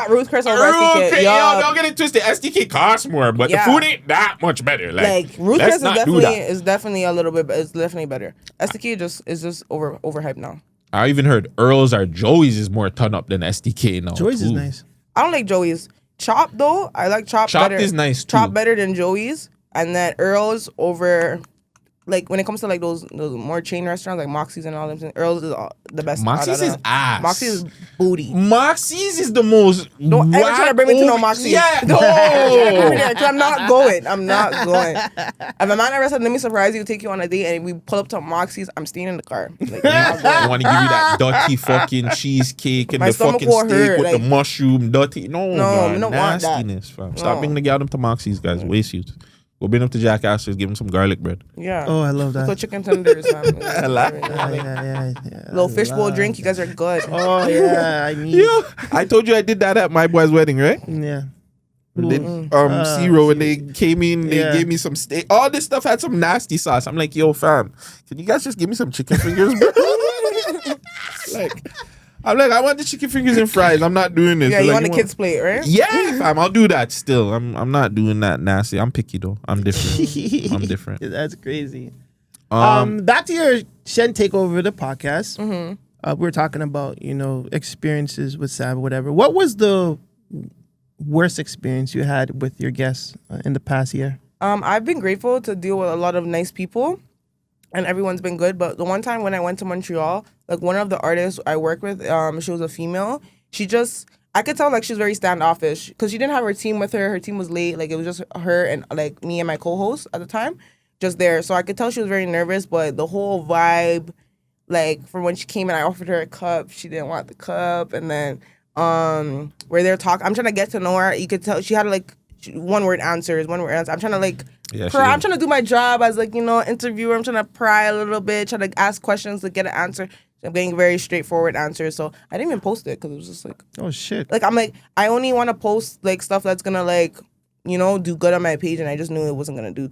B: Ruth Chris over SDK.
A: Yo, don't get it twisted. SDK costs more, but the food ain't that much better. Like
B: Ruth Chris is definitely a little bit, it's definitely better. SDK is just overhyped now.
A: I even heard Earl's or Joey's is more ton up than SDK now.
D: Joey's is nice.
B: I don't like Joey's. Chop though, I like Chop better.
A: Chop is nice too.
B: Chop better than Joey's, and then Earl's over. Like when it comes to like those more chain restaurants like Moxie's and all them, Earl's is the best.
A: Moxie's is ass.
B: Moxie's is booty.
A: Moxie's is the most.
B: Don't ever try to bring me to no Moxie's.
A: Yeah,
B: no. I'm not going. If a man ever said, "Let me surprise you, take you on a date," and we pull up to Moxie's, I'm staying in the car. Like,
A: I want to give you that dirty fucking cheesecake and the fucking steak with the mushroom dirty. No, man,
B: don't
A: nastiness, fam. Stop bringing the gal them to Moxie's, guys. Waste you. Go bring them to Jack Astor's, give them some garlic bread.
B: Yeah.
D: Oh, I love that.
B: So chicken tenders, man.
D: Yeah.
B: Little fishbowl drink, you guys are good.
D: Oh, yeah.
A: I told you I did that at my boy's wedding, right?
D: Yeah.
A: Zero, when they came in, they gave me some steak. All this stuff had some nasty sauce. I'm like, yo, fam, can you guys just give me some chicken fingers, bro? I'm like, I want the chicken fingers and fries. I'm not doing this.
B: Yeah, you want a kid's plate, right?
A: Yeah, fam, I'll do that still. I'm not doing that nasty. I'm picky though. I'm different.
D: That's crazy. Back to your Shen Takeover, the podcast. We were talking about, you know, experiences with Sav or whatever. What was the worst experience you had with your guests in the past year?
B: I've been grateful to deal with a lot of nice people. And everyone's been good, but the one time when I went to Montreal, like one of the artists I work with, she was a female. I could tell like she was very standoffish because she didn't have her team with her. Her team was late. Like it was just her and like me and my co-host at the time, just there. So I could tell she was very nervous, but the whole vibe, like from when she came in, I offered her a cup. She didn't want the cup, and then we're there talking. I'm trying to get to know her. You could tell she had like one word answers. I'm trying to like. I'm trying to do my job as like, you know, interviewer. I'm trying to pry a little bit, try to ask questions to get an answer. I'm getting very straightforward answers. So I didn't even post it because it was just like,
D: oh shit.
B: Like I'm like, I only want to post like stuff that's gonna like, you know, do good on my page, and I just knew it wasn't gonna do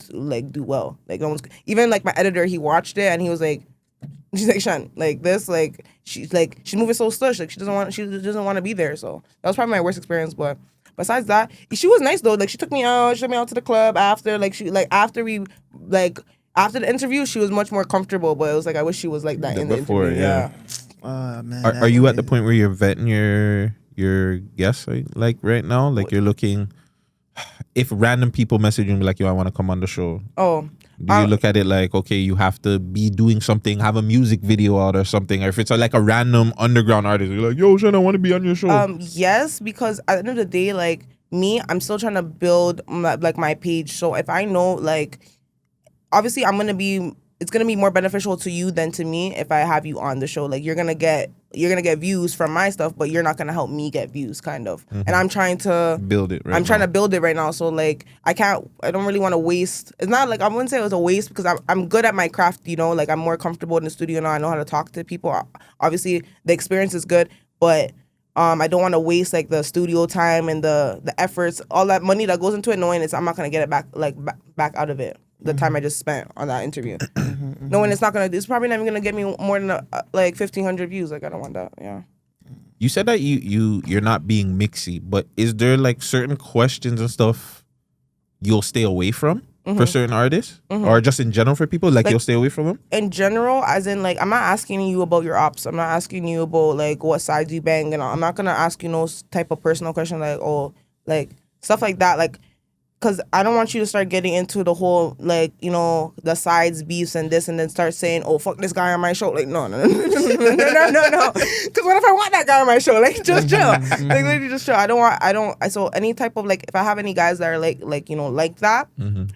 B: well. Like even like my editor, he watched it and he was like, she's like, Shan, like this, like she's moving so slush, like she doesn't want to be there. So that was probably my worst experience, but. Besides that, she was nice though. Like she took me out to the club after. After the interview, she was much more comfortable. But it was like I wish she was like that in the interview. Yeah.
D: Man.
A: Are you at the point where you're vetting your guests like right now? Like you're looking, if random people message you and be like, yo, I want to come on the show.
B: Oh.
A: Do you look at it like, okay, you have to be doing something, have a music video out or something, or if it's like a random underground artist, you're like, yo, Shan, I want to be on your show.
B: Yes, because at the end of the day, like me, I'm still trying to build my page. So if I know, like, obviously I'm gonna be it's gonna be more beneficial to you than to me if I have you on the show. Like you're gonna get views from my stuff, but you're not gonna help me get views, kind of. And I'm trying to
A: build it.
B: I'm trying to build it right now. So like I don't really want to waste. It's not like I wouldn't say it was a waste because I'm good at my craft. You know, like I'm more comfortable in the studio now. I know how to talk to people. Obviously, the experience is good, but I don't want to waste like the studio time and the efforts, all that money that goes into it, knowing I'm not gonna get it back back out of it. The time I just spent on that interview, knowing it's probably not even gonna get me more than like 1,500 views. Like I don't want that. Yeah.
A: You said that you're not being mixy, but is there like certain questions and stuff you'll stay away from for certain artists, or just in general for people? Like you'll stay away from them.
B: In general, as in like I'm not asking you about your ops. I'm not asking you about like what sides you bang and all. I'm not gonna ask you no type of personal question like like stuff like that. Like. Because I don't want you to start getting into the whole, like, you know, the sides, beefs, and this, and then start saying, oh, fuck this guy on my show. Like, no. Because what if I want that guy on my show? Like, just chill. Like, literally just chill. So any type of, like, if I have any guys that are, like you know, like that,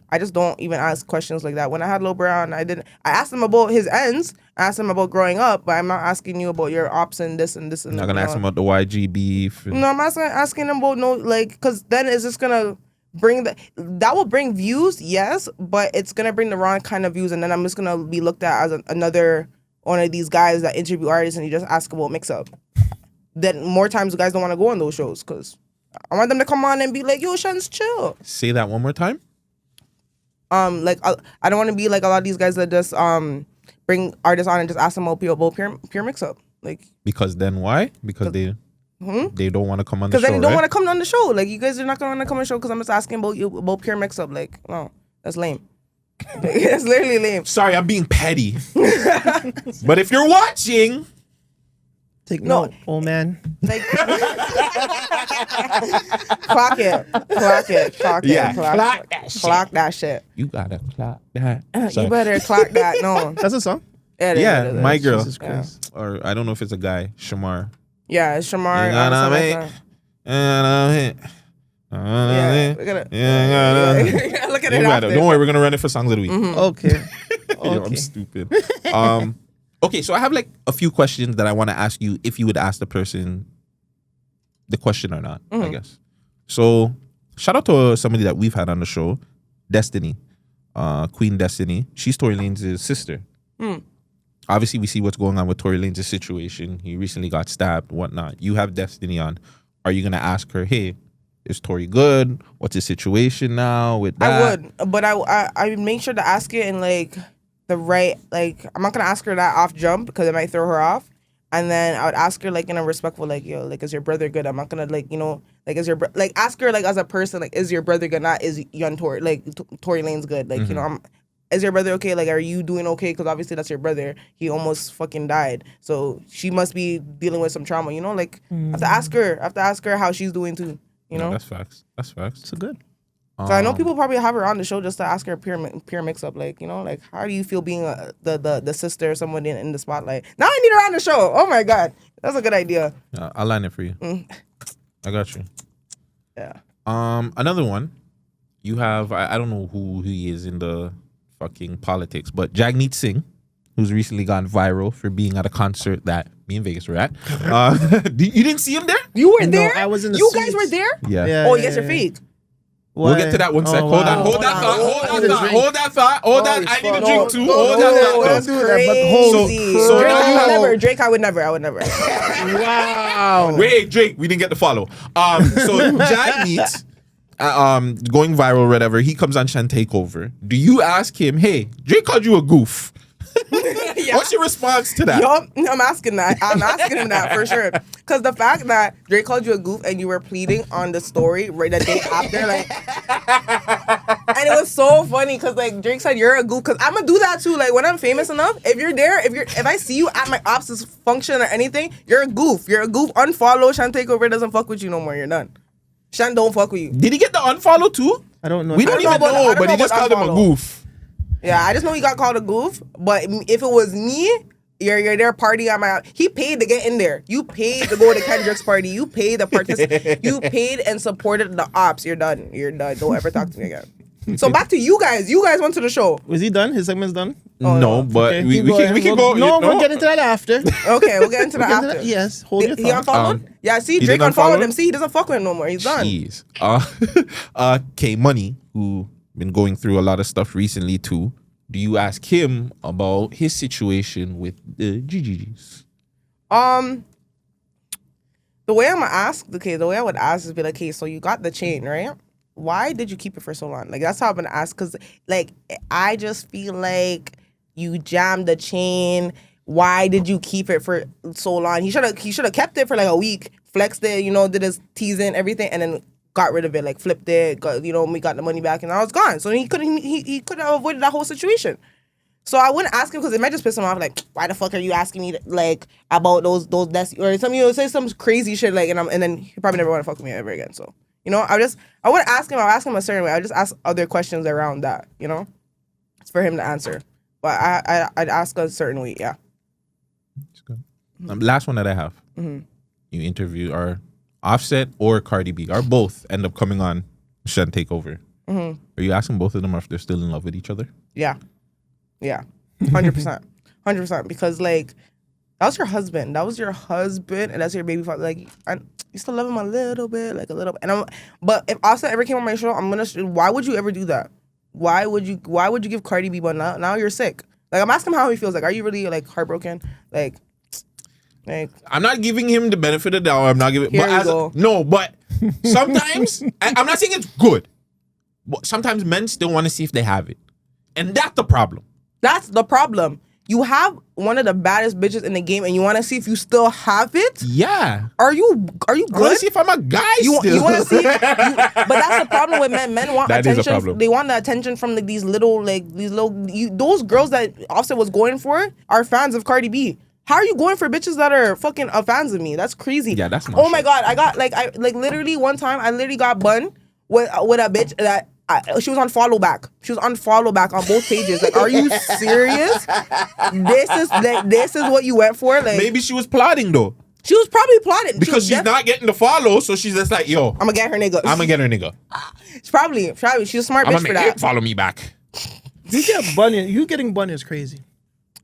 B: I just don't even ask questions like that. When I had Lil Brown, I asked him about his ends. I asked him about growing up, but I'm not asking you about your ops and this and this. And
A: not going to ask him about the YG beef.
B: No, I'm not asking him about because then it's just going to that will bring views, yes, but it's gonna bring the wrong kind of views, and then I'm just gonna be looked at as another one of these guys that interview artists and you just ask about mix up. Then more times the guys don't want to go on those shows because I want them to come on and be like, yo, Shans, chill.
A: Say that one more time.
B: Like I don't want to be like a lot of these guys that just bring artists on and just ask them about pure mix up. Like
A: because then why? Because they don't want to come on the show.
B: Because then they don't
A: right?
B: want to come on the show. Like you guys are not going to come on the show because I'm just asking about pure mix up. Like no, that's lame. That's literally lame.
A: Sorry, I'm being petty. But if you're watching,
D: take note, old man.
B: Like, clock that shit.
A: You gotta clock that.
B: You better clock that. No,
D: That's a song.
B: Yeah,
A: My Girl.
D: Jesus Christ.
A: Or I don't know if it's a guy, Shamar.
B: Yeah, it's Shamar.
A: You gotta make,
B: Look at it after.
A: Don't worry, we're gonna run it for songs of the week.
D: Okay.
A: Yo, I'm stupid. Okay, so I have like a few questions that I want to ask you if you would ask the person the question or not, I guess. So shout out to somebody that we've had on the show, Destiny, Queen Destiny. She's Tory Lanez' sister. Obviously, we see what's going on with Tory Lanez' situation. He recently got stabbed, whatnot. You have Destiny on. Are you gonna ask her, hey, is Tory good? What's his situation now with that?
B: I would, but I would make sure to ask it in like the right, like I'm not gonna ask her that off jump because it might throw her off. And then I would ask her like in a respectful, like, yo, like, is your brother good? I'm not gonna like, you know, like, like ask her like as a person, like, is your brother good? Not is young Tory, like Tory Lanez good? Like, you know, is your brother okay? Like, are you doing okay? Because obviously that's your brother. He almost fucking died, so she must be dealing with some trauma. You know, like I have to ask her. I have to ask her how she's doing too. You know,
A: that's facts. That's facts.
D: So good.
B: So I know people probably have her on the show just to ask her pure mix up, like, you know, like how do you feel being the sister or someone in the spotlight? Now I need her on the show. Oh my god, that's a good idea.
A: I'll line it for you. I got you.
B: Yeah.
A: Another one. You have I don't know who he is in the fucking politics, but Jagmeet Singh, who's recently gone viral for being at a concert that me and Vegas were at. You didn't see him there?
B: You were there?
D: I was in the
B: You
D: suites.
B: guys were there?
A: Yeah.
B: Oh, yes, you're fake.
A: We'll get to that one sec. Hold
D: wow.
A: that thought. I need a drink too.
B: No,
A: Hold that thought.
B: that's
A: though.
B: crazy.
A: So
B: Drake,
A: now you have-
B: Drake, I would never.
D: Wow.
A: Wait, Drake, we didn't get the follow. So Jagmeet, going viral, whatever. He comes on HENTAKEOVER. Do you ask him, hey, Drake called you a goof?
B: Yeah.
A: What's your response to that?
B: Yup, I'm asking that. I'm asking him that for sure. Because the fact that Drake called you a goof and you were pleading on the story right the day after, like, and it was so funny because like Drake said you're a goof. Because I'm gonna do that too. Like when I'm famous enough, if you're there, if I see you at my ops' function or anything, you're a goof. You're a goof. Unfollow HENTAKEOVER doesn't fuck with you no more. You're done. Shan don't fuck with you.
A: Did he get the unfollow too?
D: I don't know.
A: We don't even know, but he just called him a goof.
B: Yeah, I just know he got called a goof. But if it was me, you're there partying at my. He paid to get in there. You paid to go to Kendrick's party. You paid to participate. You paid and supported the ops. You're done. You're done. Don't ever talk to me again. So back to you guys. You guys went to the show.
D: Was he done? His segment's done?
A: No, but
D: Okay,
A: we
D: keep
A: can
D: going.
A: go.
D: No,
A: you know?
D: we'll get into that after.
B: Okay, we'll get into the
D: We'll get into
B: after.
D: that. Yes, hold your
B: He
D: thought.
B: unfollowed? Yeah, see,
A: he
B: Drake
A: did
B: unfollowed
A: unfollow?
B: him. See, he doesn't fuck with him no more. He's done.
A: Jeez. K Money, who been going through a lot of stuff recently too. Do you ask him about his situation with the GGGs?
B: The way I'm gonna ask, the way I would ask is be like, okay, so you got the chain, right? Why did you keep it for so long? Like, that's how I'm gonna ask, because like I just feel like you jammed the chain. Why did you keep it for so long? He should have kept it for like a week, flexed it, did his teasing, everything, and then got rid of it, like flipped it, we got the money back, and now it's gone. So he could have avoided that whole situation. So I wouldn't ask him because it might just piss him off. Like, why the fuck are you asking me like about those or something? Say some crazy shit like, and then he probably never want to fuck with me ever again. So I wouldn't ask him. I'll ask him a certain way. I just ask other questions around that. It's for him to answer. But I'd ask a certain way. Yeah.
A: It's good. Last one that I have.
B: Mm-hmm.
A: You interview our Offset or Cardi B, or both end up coming on Shen Takeover.
B: Mm-hmm.
A: Are you asking both of them if they're still in love with each other?
B: Yeah. 100%. 100%. Because like that was your husband, and that's your baby father. Like, you still love him a little bit, like a little bit. But if Offset ever came on my show, why would you ever do that? Why would you give Cardi B? But now you're sick. Like, I'm asking him how he feels. Like, are you really like heartbroken? Like
A: I'm not giving him the benefit of the doubt. I'm not giving.
B: Here we go.
A: No, but sometimes I'm not saying it's good. But sometimes men still want to see if they have it, and that's the problem.
B: That's the problem. You have one of the baddest bitches in the game, and you want to see if you still have it.
A: Yeah.
B: Are you good?
A: I want to see if I'm a guy still.
B: You want to see, but that's the problem with men. Men want
A: That is a
B: attention.
A: problem.
B: They want the attention from like these little. Those girls that Offset was going for are fans of Cardi B. How are you going for bitches that are fucking fans of me? That's crazy.
A: Yeah, that's not
B: Oh my
A: shit.
B: god, I got literally one time I literally got bun with a bitch that. She was on follow back. She was on follow back on both pages. Like, are you serious? This is what you went for? Like,
A: Maybe she was plotting though,
B: she was probably plotting
A: because she's not getting the follow, so she's just like, yo,
B: I'm gonna get her nigga.
A: I'm gonna get her nigga.
B: She's probably she's a smart
A: I'm
B: bitch
A: gonna
B: for
A: make
B: that.
A: it follow me back.
D: You getting bun is crazy.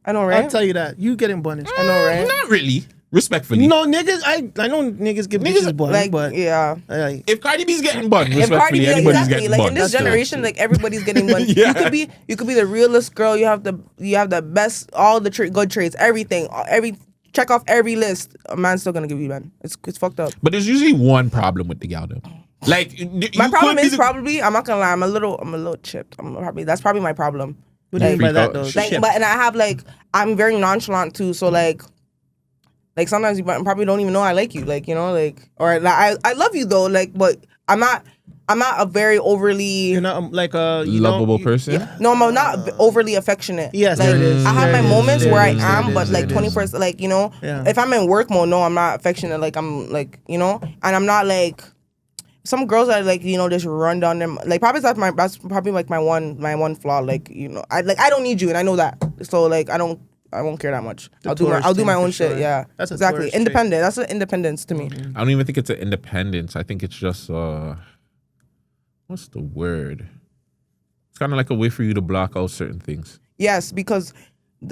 B: I know, right?
D: I'll tell you that. You getting bun is crazy.
B: I know, right?
A: Not really. Respectfully.
D: No, niggas, I know niggas give bitches bun,
B: Like,
D: but
B: yeah.
A: If Cardi B's getting bun,
B: If Cardi
A: respectfully,
B: B,
A: anybody's
B: exactly.
A: getting
B: Like
A: bun.
B: in this
A: That's
B: generation, like everybody's getting bun.
A: Yeah.
B: You could be the realest girl. You have the best, all the good traits, everything, check off every list. A man's still gonna give you bun. It's fucked up.
A: But there's usually one problem with the gal though. Like,
B: My problem is probably, I'm not gonna lie, I'm a little chipped. That's probably my problem.
D: what do you mean by that though?
A: Like,
D: Shit.
B: But and I have I'm very nonchalant too. So like sometimes you probably don't even know I like you, I love you though, but I'm not a very overly.
D: You're not
A: lovable person.
B: No, I'm not overly affectionate.
D: Yes,
B: like,
D: there it is.
B: I have
D: There
B: my
D: it is.
B: moments
D: There
B: where I
D: it is. There
B: am,
D: it
B: but
D: is.
B: like
D: There it is.
B: 21st,
D: Yeah.
B: if I'm in work mode, no, I'm not affectionate. Like I'm like, and I'm not like some girls that just run down them. Like probably that's probably like my one flaw. Like I don't need you, and I know that. So like I won't care that much. I'll do my
D: thing
B: own
D: for
B: shit.
D: sure.
B: Yeah,
D: That's a
B: exactly.
D: tourist trait.
B: Independent. That's an independence to me.
A: I don't even think it's an independence. I think it's just what's the word? It's kind of like a way for you to block out certain things.
B: Yes, because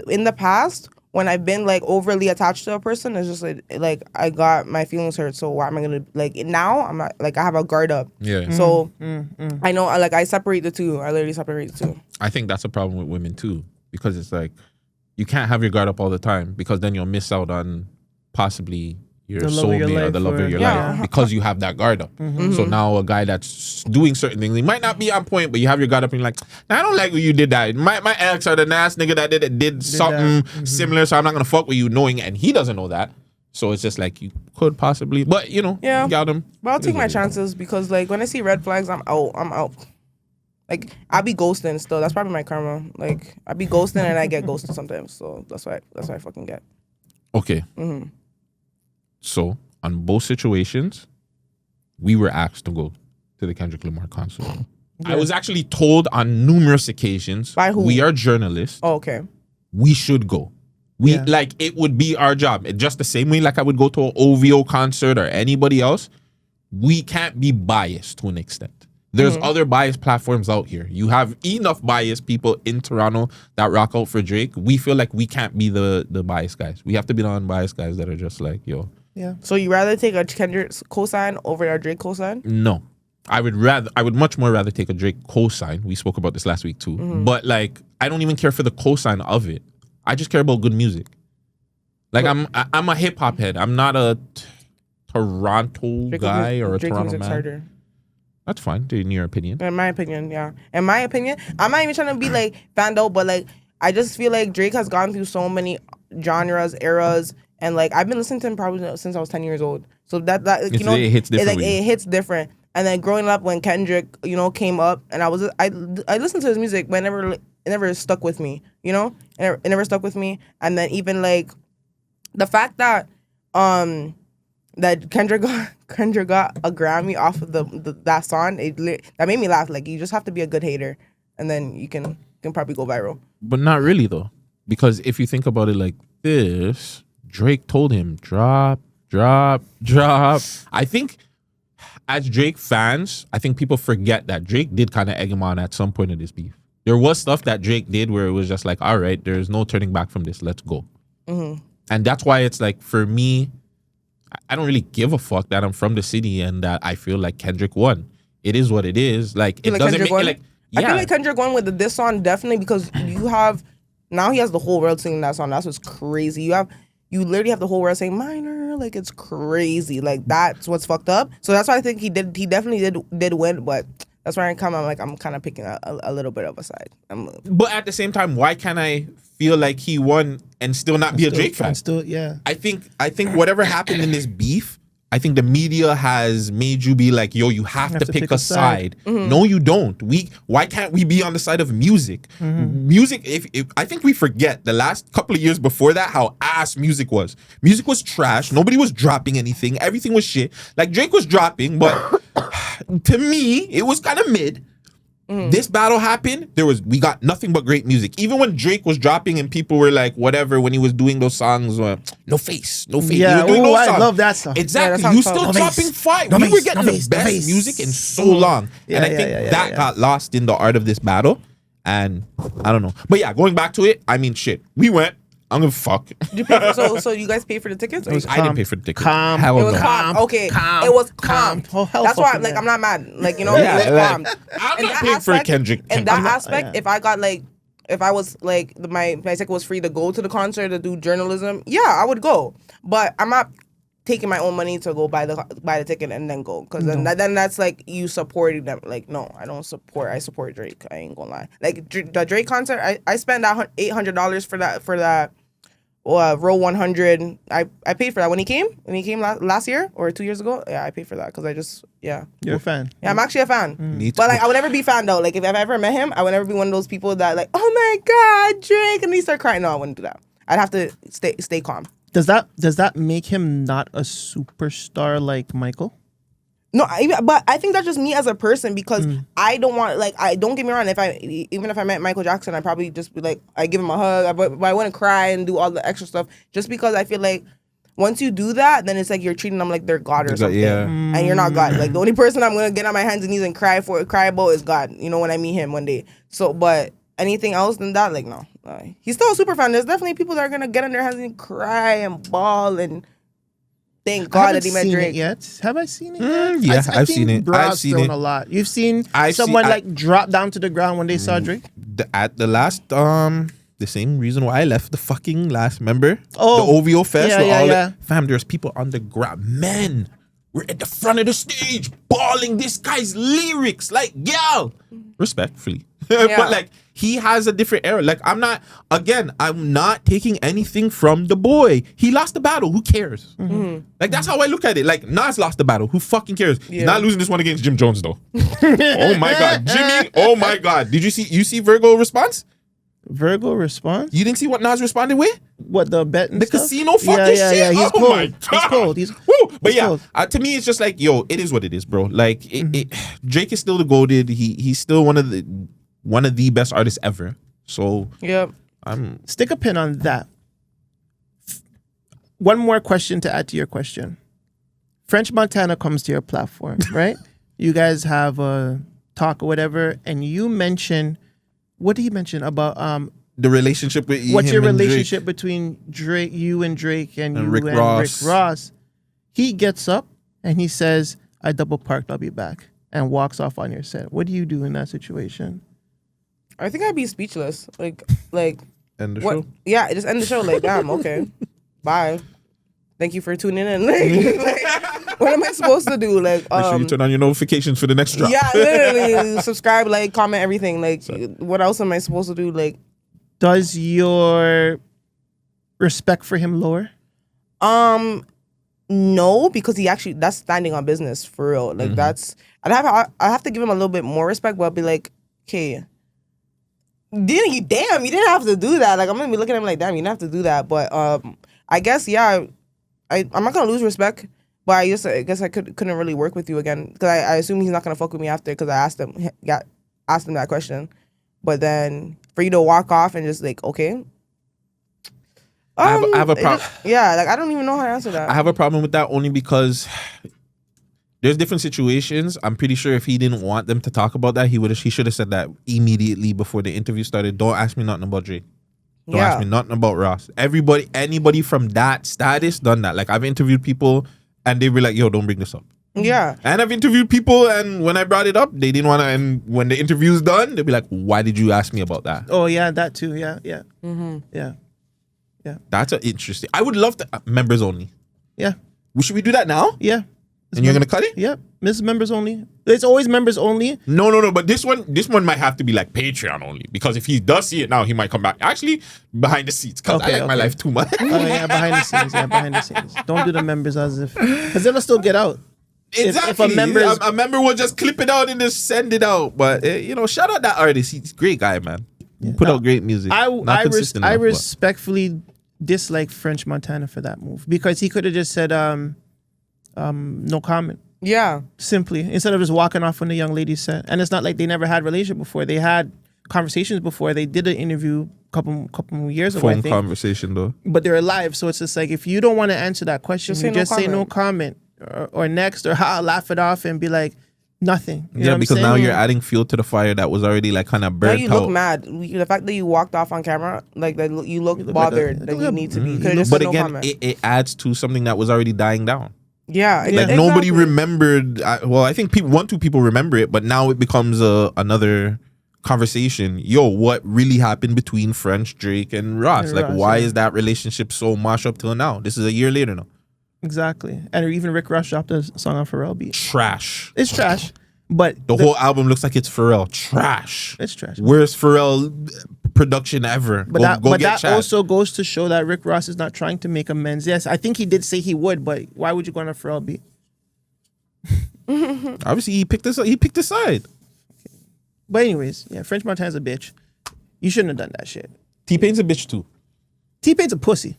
B: in the past, when I've been overly attached to a person, it's just like I got my feelings hurt. So why am I gonna now? I'm not I have a guard up.
A: Yeah.
B: So I know I separate the two. I literally separate the two.
A: I think that's a problem with women too, because it's like you can't have your guard up all the time, because then you'll miss out on possibly your
D: The love of your
A: soulmate or
D: life
A: the love
D: or-
A: of your
B: Yeah.
A: life, because you have that guard up. So now a guy that's doing certain things, he might not be on point, but you have your guard up and you're like, nah, I don't like what you did that. My ex or the nice nigga that did something similar, so I'm not gonna fuck with you, knowing, and he doesn't know that. So it's just like you could possibly, but
B: Yeah.
A: got him.
B: But I'll take my chances because when I see red flags, I'm out. Like I be ghosting still. That's probably my karma. Like I be ghosting and I get ghosted sometimes. So that's why I fucking get.
A: Okay. So on both situations, we were asked to go to the Kendrick Lamar concert. I was actually told on numerous occasions,
B: By who?
A: we are journalists.
B: Oh, okay.
A: We should go. It would be our job. Just the same way like I would go to an OVO concert or anybody else. We can't be biased to an extent. There's other biased platforms out here. You have enough biased people in Toronto that rock out for Drake. We feel like we can't be the biased guys. We have to be the unbiased guys that are just like, yo.
D: Yeah.
B: So you rather take a Kendrick cosign over a Drake cosign?
A: No. I would much more rather take a Drake cosign. We spoke about this last week too. But like, I don't even care for the cosign of it. I just care about good music. Like, I'm a hip hop head. I'm not a Toronto guy or a
B: Drake
A: Toronto
B: music's
A: man.
B: harder.
A: That's fine, in your opinion.
B: In my opinion, yeah. In my opinion, I'm not even trying to be like fanned out, but like I just feel like Drake has gone through so many genres, eras, and like I've been listening to him probably since I was 10 years old. So that
A: It hits different.
B: it hits different. And then growing up when Kendrick, came up, and I listened to his music, but it never stuck with me. It never stuck with me. And then even like the fact that that Kendrick got a Grammy off of that song, that made me laugh. Like, you just have to be a good hater, and then you can probably go viral.
A: But not really though, because if you think about it like this, Drake told him drop. I think as Drake fans, I think people forget that Drake did kind of egg him on at some point in this beef. There was stuff that Drake did where it was just like, all right, there's no turning back from this. Let's go. And that's why it's like, for me, I don't really give a fuck that I'm from the city and that I feel like Kendrick won. It is what it is. Like, it doesn't make it like, yeah.
B: I feel like Kendrick won with this song definitely because now he has the whole world singing that song. That's what's crazy. You literally have the whole world saying minor. Like, it's crazy. Like, that's what's fucked up. So that's why I think he definitely did win, but that's where I'm kind of picking a little bit of a side.
A: But at the same time, why can't I feel like he won and still not be a Drake fan?
D: Yeah.
A: I think whatever happened in this beef, I think the media has made you be like, yo, you have to pick a side. No, you don't. Why can't we be on the side of music? Music, if I think we forget the last couple of years before that, how ass music was. Music was trash. Nobody was dropping anything. Everything was shit. Like, Drake was dropping, but to me, it was kind of mid. This battle happened, we got nothing but great music. Even when Drake was dropping and people were like, whatever, when he was doing those songs, no face.
D: Yeah, I love that song.
A: Exactly.
B: Yeah,
A: you still dropping fire. We were getting the best music in so long.
D: Yeah,
A: and I think that got lost in the art of this battle. And I don't know. But yeah, going back to it, I mean, shit. We went. I'm gonna fuck.
B: So you guys paid for the tickets?
A: I didn't pay for the tickets.
D: Calm.
A: Hell
B: It was
A: no.
B: calm. Okay. It was calm.
D: Oh, hell
B: That's why
D: fucking
B: I'm not mad. Like, it
A: Yeah,
B: was
A: like,
B: calm.
A: I'm
B: In
A: not
B: that
A: paying for
B: aspect-
A: Kendrick.
B: In that
A: I'm not-
B: aspect, if I was like my ticket was free to go to the concert to do journalism, yeah, I would go. But I'm not taking my own money to go buy the ticket and then go, because then that's like you supporting them. Like, no, I don't support. I support Drake. I ain't gonna lie. Like, the Drake concert, I spent that $800 for that. Row 100. I paid for that when he came last year or 2 years ago. Yeah, I paid for that because I just
D: You're a fan.
B: Yeah, I'm actually a fan.
A: Me too.
B: But like, I would never be fan though. Like, if I've ever met him, I would never be one of those people that like, oh my god, Drake, and he start crying. No, I wouldn't do that. I'd have to stay calm.
D: Does that make him not a superstar like Michael?
B: No, but I think that's just me as a person, because I don't want, like, I don't get me wrong. Even if I met Michael Jackson, I'd probably just be like, I give him a hug, but I wouldn't cry and do all the extra stuff, just because I feel like once you do that, then it's like you're treating them like they're God or something, and you're not God. Like, the only person I'm gonna get on my hands and knees and cry about is God. When I meet him one day. So, but anything else than that, like, no. He's still a super fan. There's definitely people that are gonna get on their hands and cry and bawl and thank God that he met Drake.
D: Have I seen it yet?
A: Yeah, I've seen it.
D: I've seen it a lot. You've seen someone drop down to the ground when they saw Drake?
A: At the last, the same reason why I left the fucking last, remember?
D: Oh.
A: The OVO Fest.
D: Yeah.
A: Fam, there's people on the ground. Men, we're at the front of the stage bawling this guy's lyrics. Like, yo, respectfully. But like, he has a different era. Like, I'm not taking anything from the boy. He lost the battle. Who cares? Like, that's how I look at it. Like, Nas lost the battle. Who fucking cares? He's not losing this one against Jim Jones, though. Oh my God. Jimmy, oh my God. Did you see Virgo response?
D: Virgo response?
A: You didn't see what Nas responded with?
D: What, the bet and
A: The
D: stuff?
A: casino fucking shit?
D: Yeah. He's
A: Oh
D: cold.
A: my God.
D: He's cold.
A: Woo! But
D: he's
A: yeah,
D: cold.
A: to me, it's just like, yo, it is what it is, bro. Like, Drake is still the GOATed. He's still one of the best artists ever. So,
B: Yep.
D: Stick a pin on that. One more question to add to your question. French Montana comes to your platform, right? You guys have a talk or whatever, and you mention, what did he mention about
A: The relationship with
D: what's
A: him
D: your
A: and
D: relationship
A: Drake.
D: between Drake, you and Drake, and you
A: Rick
D: and
A: Ross.
D: Rick Ross? He gets up and he says, "I double parked. I'll be back," and walks off on your set. What do you do in that situation?
B: I think I'd be speechless. Like
A: And the
B: what?
A: show.
B: Yeah, just end the show. Like, damn, okay, bye. Thank you for tuning in. Like, what am I supposed to do? Like,
A: Make sure you turn on your notifications for the next drop.
B: yeah, literally subscribe, like, comment, everything. Like, what else am I supposed to do? Like,
D: Does your respect for him lower?
B: no, because that's standing on business for real. Like, I have to give him a little bit more respect, but I'll be like, okay, you didn't have to do that. Like, I'm gonna be looking at him like, damn, you didn't have to do that. But I guess, yeah, I'm not gonna lose respect, but I guess I couldn't really work with you again, because I assume he's not gonna fuck with me after, because I asked him that question. But then for you to walk off and just like, okay,
A: I have a problem.
B: Yeah, like, I don't even know how to answer that.
A: I have a problem with that only because there's different situations. I'm pretty sure if he didn't want them to talk about that, he should have said that immediately before the interview started. Don't ask me nothing about Drake. Don't ask me nothing about Ross. Anybody from that status done that. Like, I've interviewed people and they were like, yo, don't bring this up.
B: Yeah.
A: And I've interviewed people and when I brought it up, they didn't want to. And when the interview's done, they'll be like, why did you ask me about that?
D: Oh yeah, that too. Yeah.
B: Mm-hmm.
D: Yeah.
A: That's interesting. I would love to. Members only.
D: Yeah.
A: Should we do that now?
D: Yeah.
A: And you're going to cut it?
D: Yep. This is members only. It's always members only.
A: No. But this one might have to be like Patreon only, because if he does see it now, he might come back. Actually, behind the scenes, because I like my life too much.
D: Oh yeah, behind the scenes. Yeah, behind the scenes. Don't do the members as if, because it'll still get out.
A: Exactly.
D: If a
A: member will just clip it out and just send it out. But shout out that artist. He's a great guy, man. Put out great music.
D: I
A: consistent enough, but-
D: respectfully dislike French Montana for that move, because he could have just said no comment.
B: Yeah.
D: Simply, instead of just walking off when the young lady said. And it's not like they never had relationship before. They had conversations before. They did an interview couple years ago, I
A: phone
D: think.
A: conversation though.
D: But they're alive, so it's just like, if you don't want to answer that question,
B: Just
D: you
B: say no
D: just say no comment or next, or laugh it off and be like nothing. You know what I'm
A: because
D: saying?
A: now you're adding fuel to the fire that was already like kind of
B: Now
A: burnt
B: you
A: out.
B: look mad. The fact that you walked off on camera, like, that you look bothered,
D: like
B: that you need to be.
A: But again, it adds to something that was already dying down.
B: Yeah,
A: Like nobody remembered. I think one, two people remember it, but now it becomes another conversation. Yo, what really happened between French, Drake, and Ross?
D: And
A: Like,
D: Ross,
A: why
D: yeah.
A: is that relationship so mashed up till now? This is a year later now.
D: Exactly. And even Rick Ross dropped a song on Pharrell beat.
A: Trash.
D: It's trash, but
A: The whole album looks like it's Pharrell. Trash.
D: it's trash.
A: Worst Pharrell production ever.
D: But
A: Go get
D: that
A: Chad.
D: also goes to show that Rick Ross is not trying to make amends. Yes, I think he did say he would, but why would you go on a Pharrell beat?
A: Obviously, he picked a side.
D: But anyways, yeah, French Montana's a bitch. You shouldn't have done that shit.
A: T-Pain's a bitch too.
D: T-Pain's a pussy.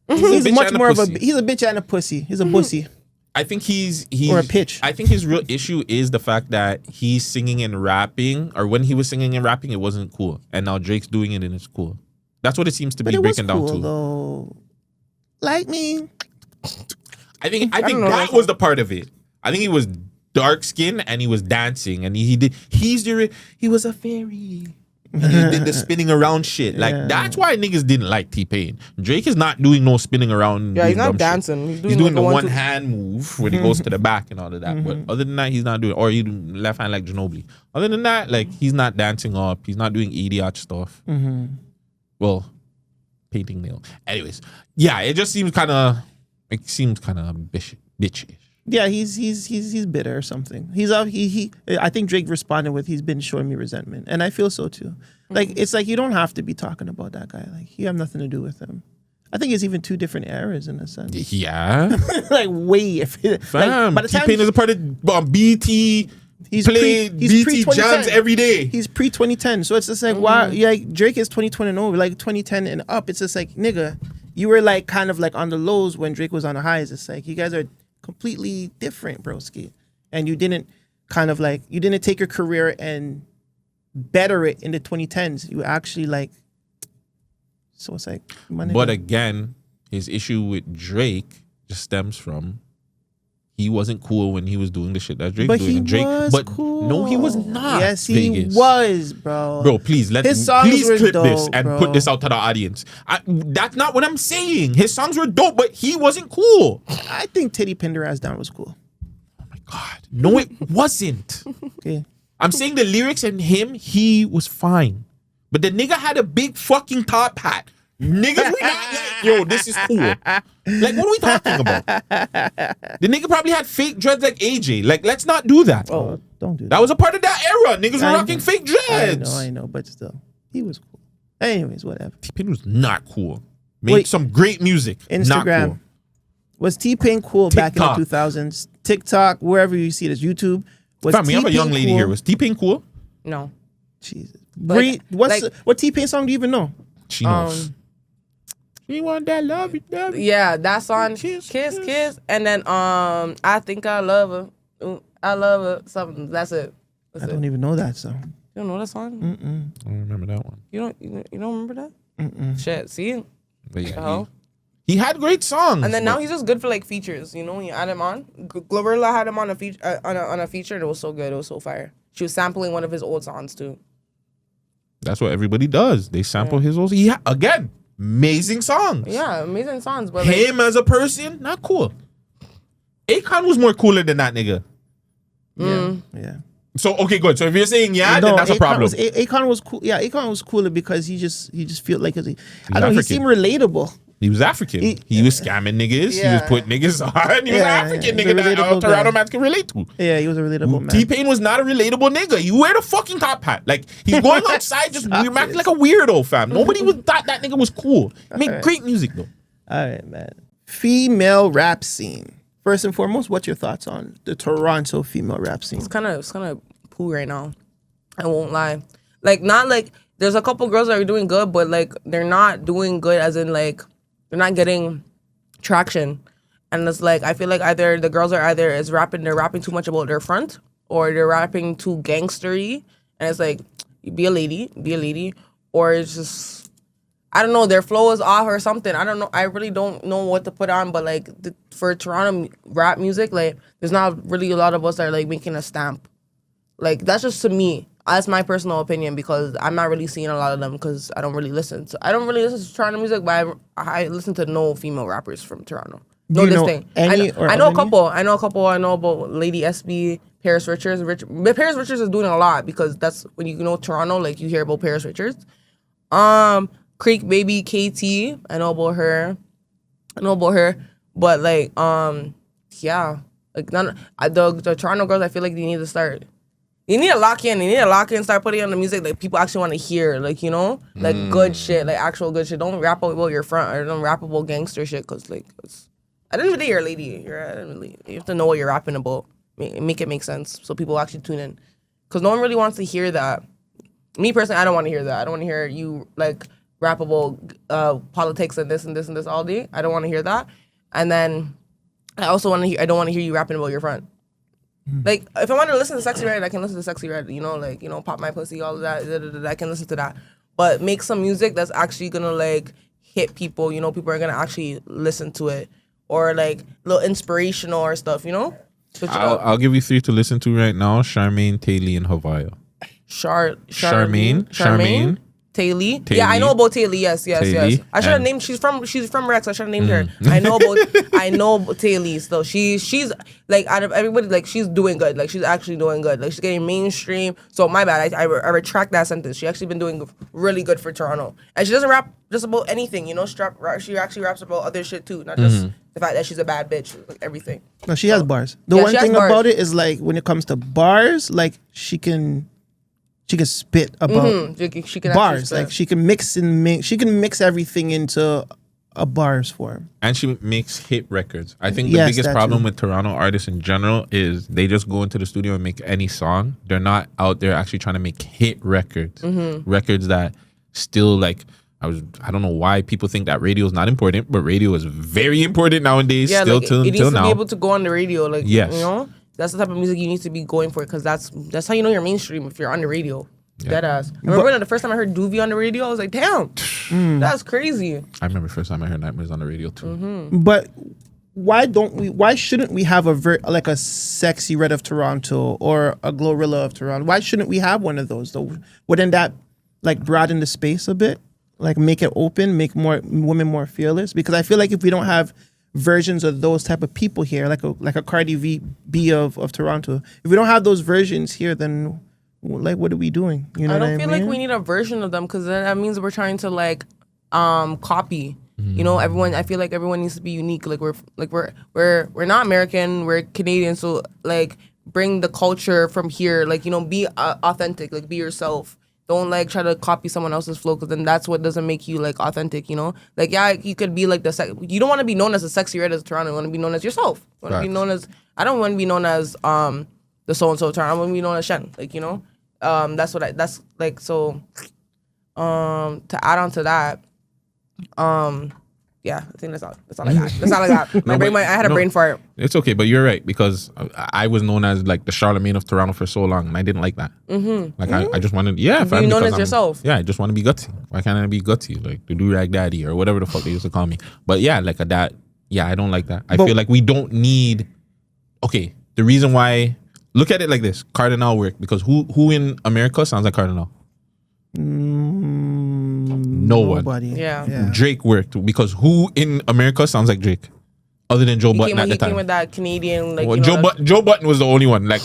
A: a
D: He's
A: bitch
D: much
A: and a
D: more of a
A: pussy.
D: he's a bitch and a pussy. He's a pussy.
A: I think he's
D: Or a pitch.
A: I think his real issue is the fact that he's singing and rapping, or when he was singing and rapping, it wasn't cool, and now Drake's doing it and it's cool. That's what it seems to
D: But
A: be
D: it was
A: breaking down
D: cool
A: to.
D: though. Like me.
A: I think
B: don't know.
A: that was the part of it. I think he was dark skinned and he was dancing and he was a fairy. And he did the spinning around shit. Like,
D: Yeah.
A: that's why niggas didn't like T-Pain. Drake is not doing no spinning around.
B: Yeah, he's
A: doing
B: not
A: dumb
B: dancing.
A: shit.
B: He's
A: He's doing
B: like
A: the
B: a
A: one
B: 1-2.
A: hand move when he goes to the back and all of that. But other than that, he's not doing, or he do left hand like Ginobili. Other than that, like, he's not dancing up. He's not doing idiot stuff. Well, painting nail. Anyways, yeah, it just seems kind of bitchy.
D: Yeah, he's bitter or something. I think Drake responded with, he's been showing me resentment, and I feel so too. Like, it's like, you don't have to be talking about that guy. Like, you have nothing to do with him. I think it's even two different eras in a sense.
A: Yeah.
D: Like, way if
A: Fam,
D: by the time
A: T-Pain is a part of BT.
D: he's
A: played
D: he's
A: BT
D: pre-2010.
A: jams every day.
D: He's pre 2010, so it's just like, why? Like, Drake is 2020 and over, like 2010 and up. It's just like, nigga, you were like kind of like on the lows when Drake was on the highs. It's like, you guys are completely different, broski, and you didn't take your career and better it in the 2010s. You actually like, so it's like, my nigga.
A: But again, his issue with Drake just stems from he wasn't cool when he was doing the shit that Drake
D: But
A: doing.
D: he
A: And Drake,
D: was
A: but
D: cool.
A: no, he was not.
D: Yes, he
A: Vegas.
D: was, bro.
A: Bro, please
D: His songs
A: please
D: were
A: clip this
D: dope,
A: and
D: bro.
A: put this out to the audience. That's not what I'm saying. His songs were dope, but he wasn't cool.
D: I think Titty Pinder Ass Down was cool.
A: Oh my God. No, it wasn't.
D: Okay.
A: I'm saying the lyrics and him, he was fine. But the nigga had a big fucking top hat. Niggas, we not like, yo, this is cool. Like, what are we talking about? The nigga probably had fake dreads like AJ. Like, let's not do that.
D: Oh, don't do that.
A: That was a part of that era. Niggas were
D: I
A: rocking
D: know.
A: fake dreads.
D: I know, but still, he was cool. Anyways, whatever.
A: T-Pain was not cool. Made
D: Wait.
A: some great music. Not
D: Instagram.
A: cool.
D: Was T-Pain cool back in the
A: TikTok.
D: 2000s? TikTok, wherever you see this, YouTube. Was
A: Fam, we have a young
D: T-Pain
A: lady
D: cool?
A: here. Was T-Pain cool?
B: No.
D: Jesus.
B: Like-
D: What T-Pain song do you even know?
A: She knows. She want that love.
B: Yeah, that song,
A: Kiss,
B: Kiss,
A: kiss.
B: Kiss. And then I think I love her. Ooh, I love her. Something. That's it. That's
D: I
B: it.
D: don't even know that song.
B: You don't know that song?
A: I don't remember that one.
B: You don't remember that? Shit, see?
A: But yeah,
B: Oh.
A: he had great songs.
B: And then now
A: but
B: he's just good for like features, you know, when you add him on. Glorilla had him on a feature on a feature and it was so good, it was so fire. She was sampling one of his old songs too.
A: that's what everybody does. They sample his old. Yeah, again, amazing songs.
B: Yeah, amazing songs, but like,
A: Him as a person, not cool. Akon was more cooler than that nigga.
D: Yeah.
A: So okay, good. So if you're saying then that's a problem.
D: Akon was cool. Yeah, Akon was cooler because he just felt like I don't know. He
A: African.
D: seemed relatable.
A: He was African. He was scamming niggas. He was
D: Yeah.
A: putting niggas on. He was an African
D: he was
A: nigga
D: a
A: that
D: relatable
A: Toronto
D: guy.
A: man can relate to.
D: Yeah, he was a relatable man.
A: T-Pain was not a relatable nigga. You wear the fucking top hat. Like, he's going outside just you're acting like a weirdo, fam. Nobody thought that nigga was cool. He made great music, though.
D: All right, man. Female rap scene. First and foremost, what's your thoughts on the Toronto female rap scene?
B: it's kind of poo right now. I won't lie. Like, not like there's a couple girls that are doing good, but like they're not doing good as in like they're not getting traction. And it's like I feel like either the girls are they're rapping too much about their front, or they're rapping too gangstery. And it's like, be a lady, or it's just I don't know, their flow is off or something. I don't know. I really don't know what to put on, but like for Toronto rap music, like there's not really a lot of us that are like making a stamp. Like that's just to me. That's my personal opinion because I'm not really seeing a lot of them because I don't really listen. So I don't really listen to Toronto music, but I listen to no female rappers from Toronto.
D: Do you know
B: thing.
D: any or
B: I know a
D: any?
B: couple. I know about Lady SB, Paris Richards. Paris Richards is doing a lot because that's when you know Toronto, like you hear about Paris Richards. Creek Baby KT. I know about her. But like yeah, like the Toronto girls. I feel like they need to start. You need to lock in. You need to lock in. Start putting on the music like people actually want to hear. Like like good shit, like actual good shit. Don't rap about your front or don't rap about gangster shit. Cause like I didn't really hear a lady. You have to know what you're rapping about. Make it make sense so people actually tune in. Cause no one really wants to hear that. Me personally, I don't want to hear that. I don't want to hear you like rap about politics and this and this and this all day. I don't want to hear that. And then I also I don't want to hear you rapping about your front. Like, if I want to listen to Sexy Red, I can listen to Sexy Red, Pop My Pussy, all of that, I can listen to that. But make some music that's actually gonna, like, hit people, people are gonna actually listen to it. Or, like, a little inspirational or stuff, Switch it up.
A: I'll give you 3 to listen to right now. Charmaine, Taylor, and Havaya.
B: Charmaine. Taylor. Yeah, I know about Taylor. Yes.
A: Taylor,
B: I should have named. She's from Rex. I should have named her. I know about Taylor. So she's like out of everybody. Like she's doing good. Like she's actually doing good. Like she's getting mainstream. So my bad. I retract that sentence. She actually been doing really good for Toronto. And she doesn't rap just about anything. She actually raps about other shit too, not just the fact that she's a bad bitch. Like everything.
D: No, she has bars. The
B: Yeah,
D: one
B: she has
D: thing
B: bars.
D: about it is like when it comes to bars, like she can spit about
B: She can
D: bars.
B: actually
D: Like she can mix everything into a bars form.
A: And she makes hit records. I think the
D: Yes,
A: biggest
D: that
A: problem
D: too.
A: with Toronto artists in general is they just go into the studio and make any song. They're not out there actually trying to make hit records. Records that still like I don't know why people think that radio is not important, but radio is very important nowadays.
B: Yeah,
A: still
B: like,
A: till
B: it needs to
A: now.
B: be able to go on the radio. Like
A: Yes.
B: that's the type of music you need to be going for because that's how you know you're mainstream if you're on the radio. Dead ass. I remember when the first time I heard Doobie on the radio, I was like, damn, that's crazy.
A: I remember the first time I heard Nightmares on the radio too.
D: But why shouldn't we have like a Sexy Red of Toronto or a Glorilla of Toronto? Why shouldn't we have one of those though? Wouldn't that like broaden the space a bit? Like make it open, make more women more fearless? Because I feel like if we don't have versions of those type of people here, like a Cardi B of Toronto, if we don't have those versions here, then like what are we doing? You know,
B: I don't feel like we need a version of them because that means we're trying to like copy. You know, everyone. I feel like everyone needs to be unique. Like we're not American. We're Canadian. So like bring the culture from here. Like, you know, be authentic. Like be yourself. Don't like try to copy someone else's flow because then that's what doesn't make you like authentic. You know, like yeah, you could be like you don't want to be known as a Sexy Red as Toronto. You want to be known as yourself. You want to be known as. I don't want to be known as the so and so Toronto. I want to be known as Shen. Like, you know, that's like so. To add on to that. Yeah, I think that's all I got. That's all I got. I had a brain fart.
A: It's okay, but you're right because I was known as like the Charlemagne of Toronto for so long, and I didn't like that. Like I just wanted,
B: be known as yourself.
A: Yeah, I just want to be gutsy. Why can't I be gutsy, like the do-rag daddy or whatever the fuck they used to call me? But yeah, like a dad. Yeah, I don't like that. I feel like we don't need. Okay, the reason why. Look at it like this: Cardinal work because who in America sounds like Cardinal? No one.
D: Nobody.
B: Yeah.
A: Drake worked because who in America sounds like Drake? Other than Joe Button at the time.
B: He came with that Canadian like.
A: Well, Joe Button was the only one. Like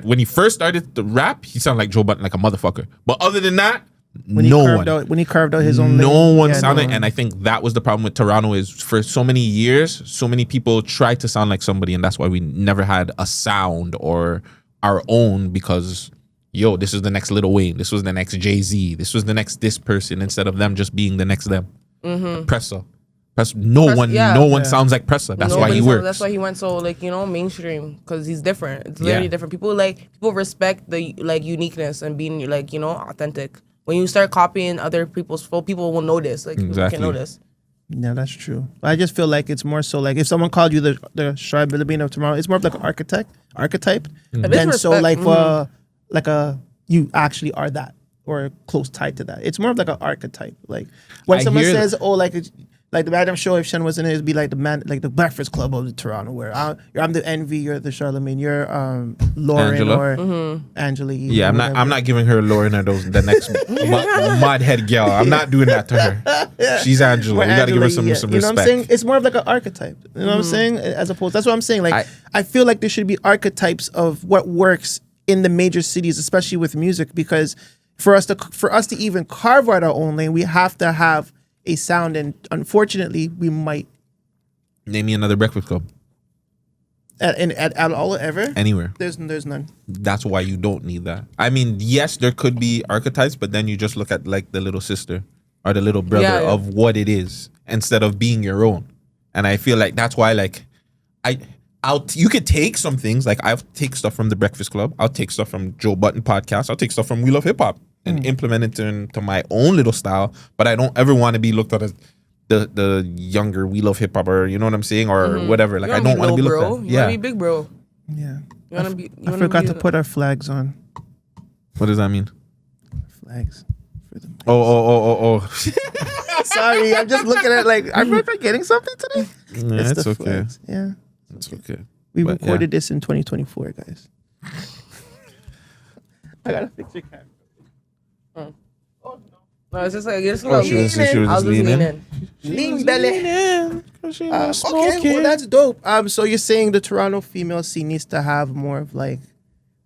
A: when he first started to rap, he sounded like Joe Button, like a motherfucker. But other than that, when
D: he carved out his own.
A: No one sounded, and I think that was the problem with Toronto. Is for so many years, so many people tried to sound like somebody, and that's why we never had a sound or our own because. Yo, this is the next Lil Wayne. This was the next Jay-Z. This was the next this person instead of them just being the next them. Pressa. No one sounds like Pressa. That's why he works.
B: That's why he went so like, you know, mainstream because he's different. It's literally different. People respect the like uniqueness and being like, you know, authentic. When you start copying other people's flow, people will notice. Like people can notice.
D: Yeah, that's true. I just feel like it's more so like if someone called you the Charlemagne of Tomorrow, it's more of like an archetype. Than so like you actually are that or close tied to that. It's more of like an archetype. Like when someone says, "Oh, like the Madam Show," if Shen wasn't in, it'd be like the man, like the Breakfast Club of Toronto, where I'm the Envy, you're the Charlemagne, you're Lauren
A: Angela.
D: Or Angela.
A: Yeah, I'm not giving her Lauren or the next mud head girl. I'm not doing that to her. She's Angela. You got to give her some respect.
D: You know what I'm saying? It's more of like an archetype. You know what I'm saying? As opposed, that's what I'm saying. Like I feel like there should be archetypes of what works in the major cities, especially with music, because for us to even carve out our own lane, we have to have a sound, and unfortunately, we might.
A: Name me another Breakfast Club.
D: At all ever?
A: Anywhere.
D: There's none.
A: That's why you don't need that. I mean, yes, there could be archetypes, but then you just look at like the little sister or the little brother of what it is instead of being your own. And I feel like that's why like you could take some things, like I'll take stuff from the Breakfast Club, I'll take stuff from Joe Button podcast, I'll take stuff from We Love Hip Hop and implement it into my own little style, but I don't ever want to be looked at as the younger We Love Hip Hop, or you know what I'm saying, or whatever. Like I don't want to be looked at.
B: You want to be big bro.
D: Yeah.
B: You want to be.
D: I forgot to put our flags on.
A: What does that mean?
D: Flags.
A: Oh.
D: Sorry, I'm just looking at like I'm forgetting something today.
A: Yeah, it's okay.
D: Flags. Yeah.
A: It's okay.
D: We recorded this in 2024, guys. I gotta fix your camera.
B: No, it's just like she was
A: just leaning.
D: Lean belly. Okay, well that's dope. So you're saying the Toronto female scene needs to have more of like,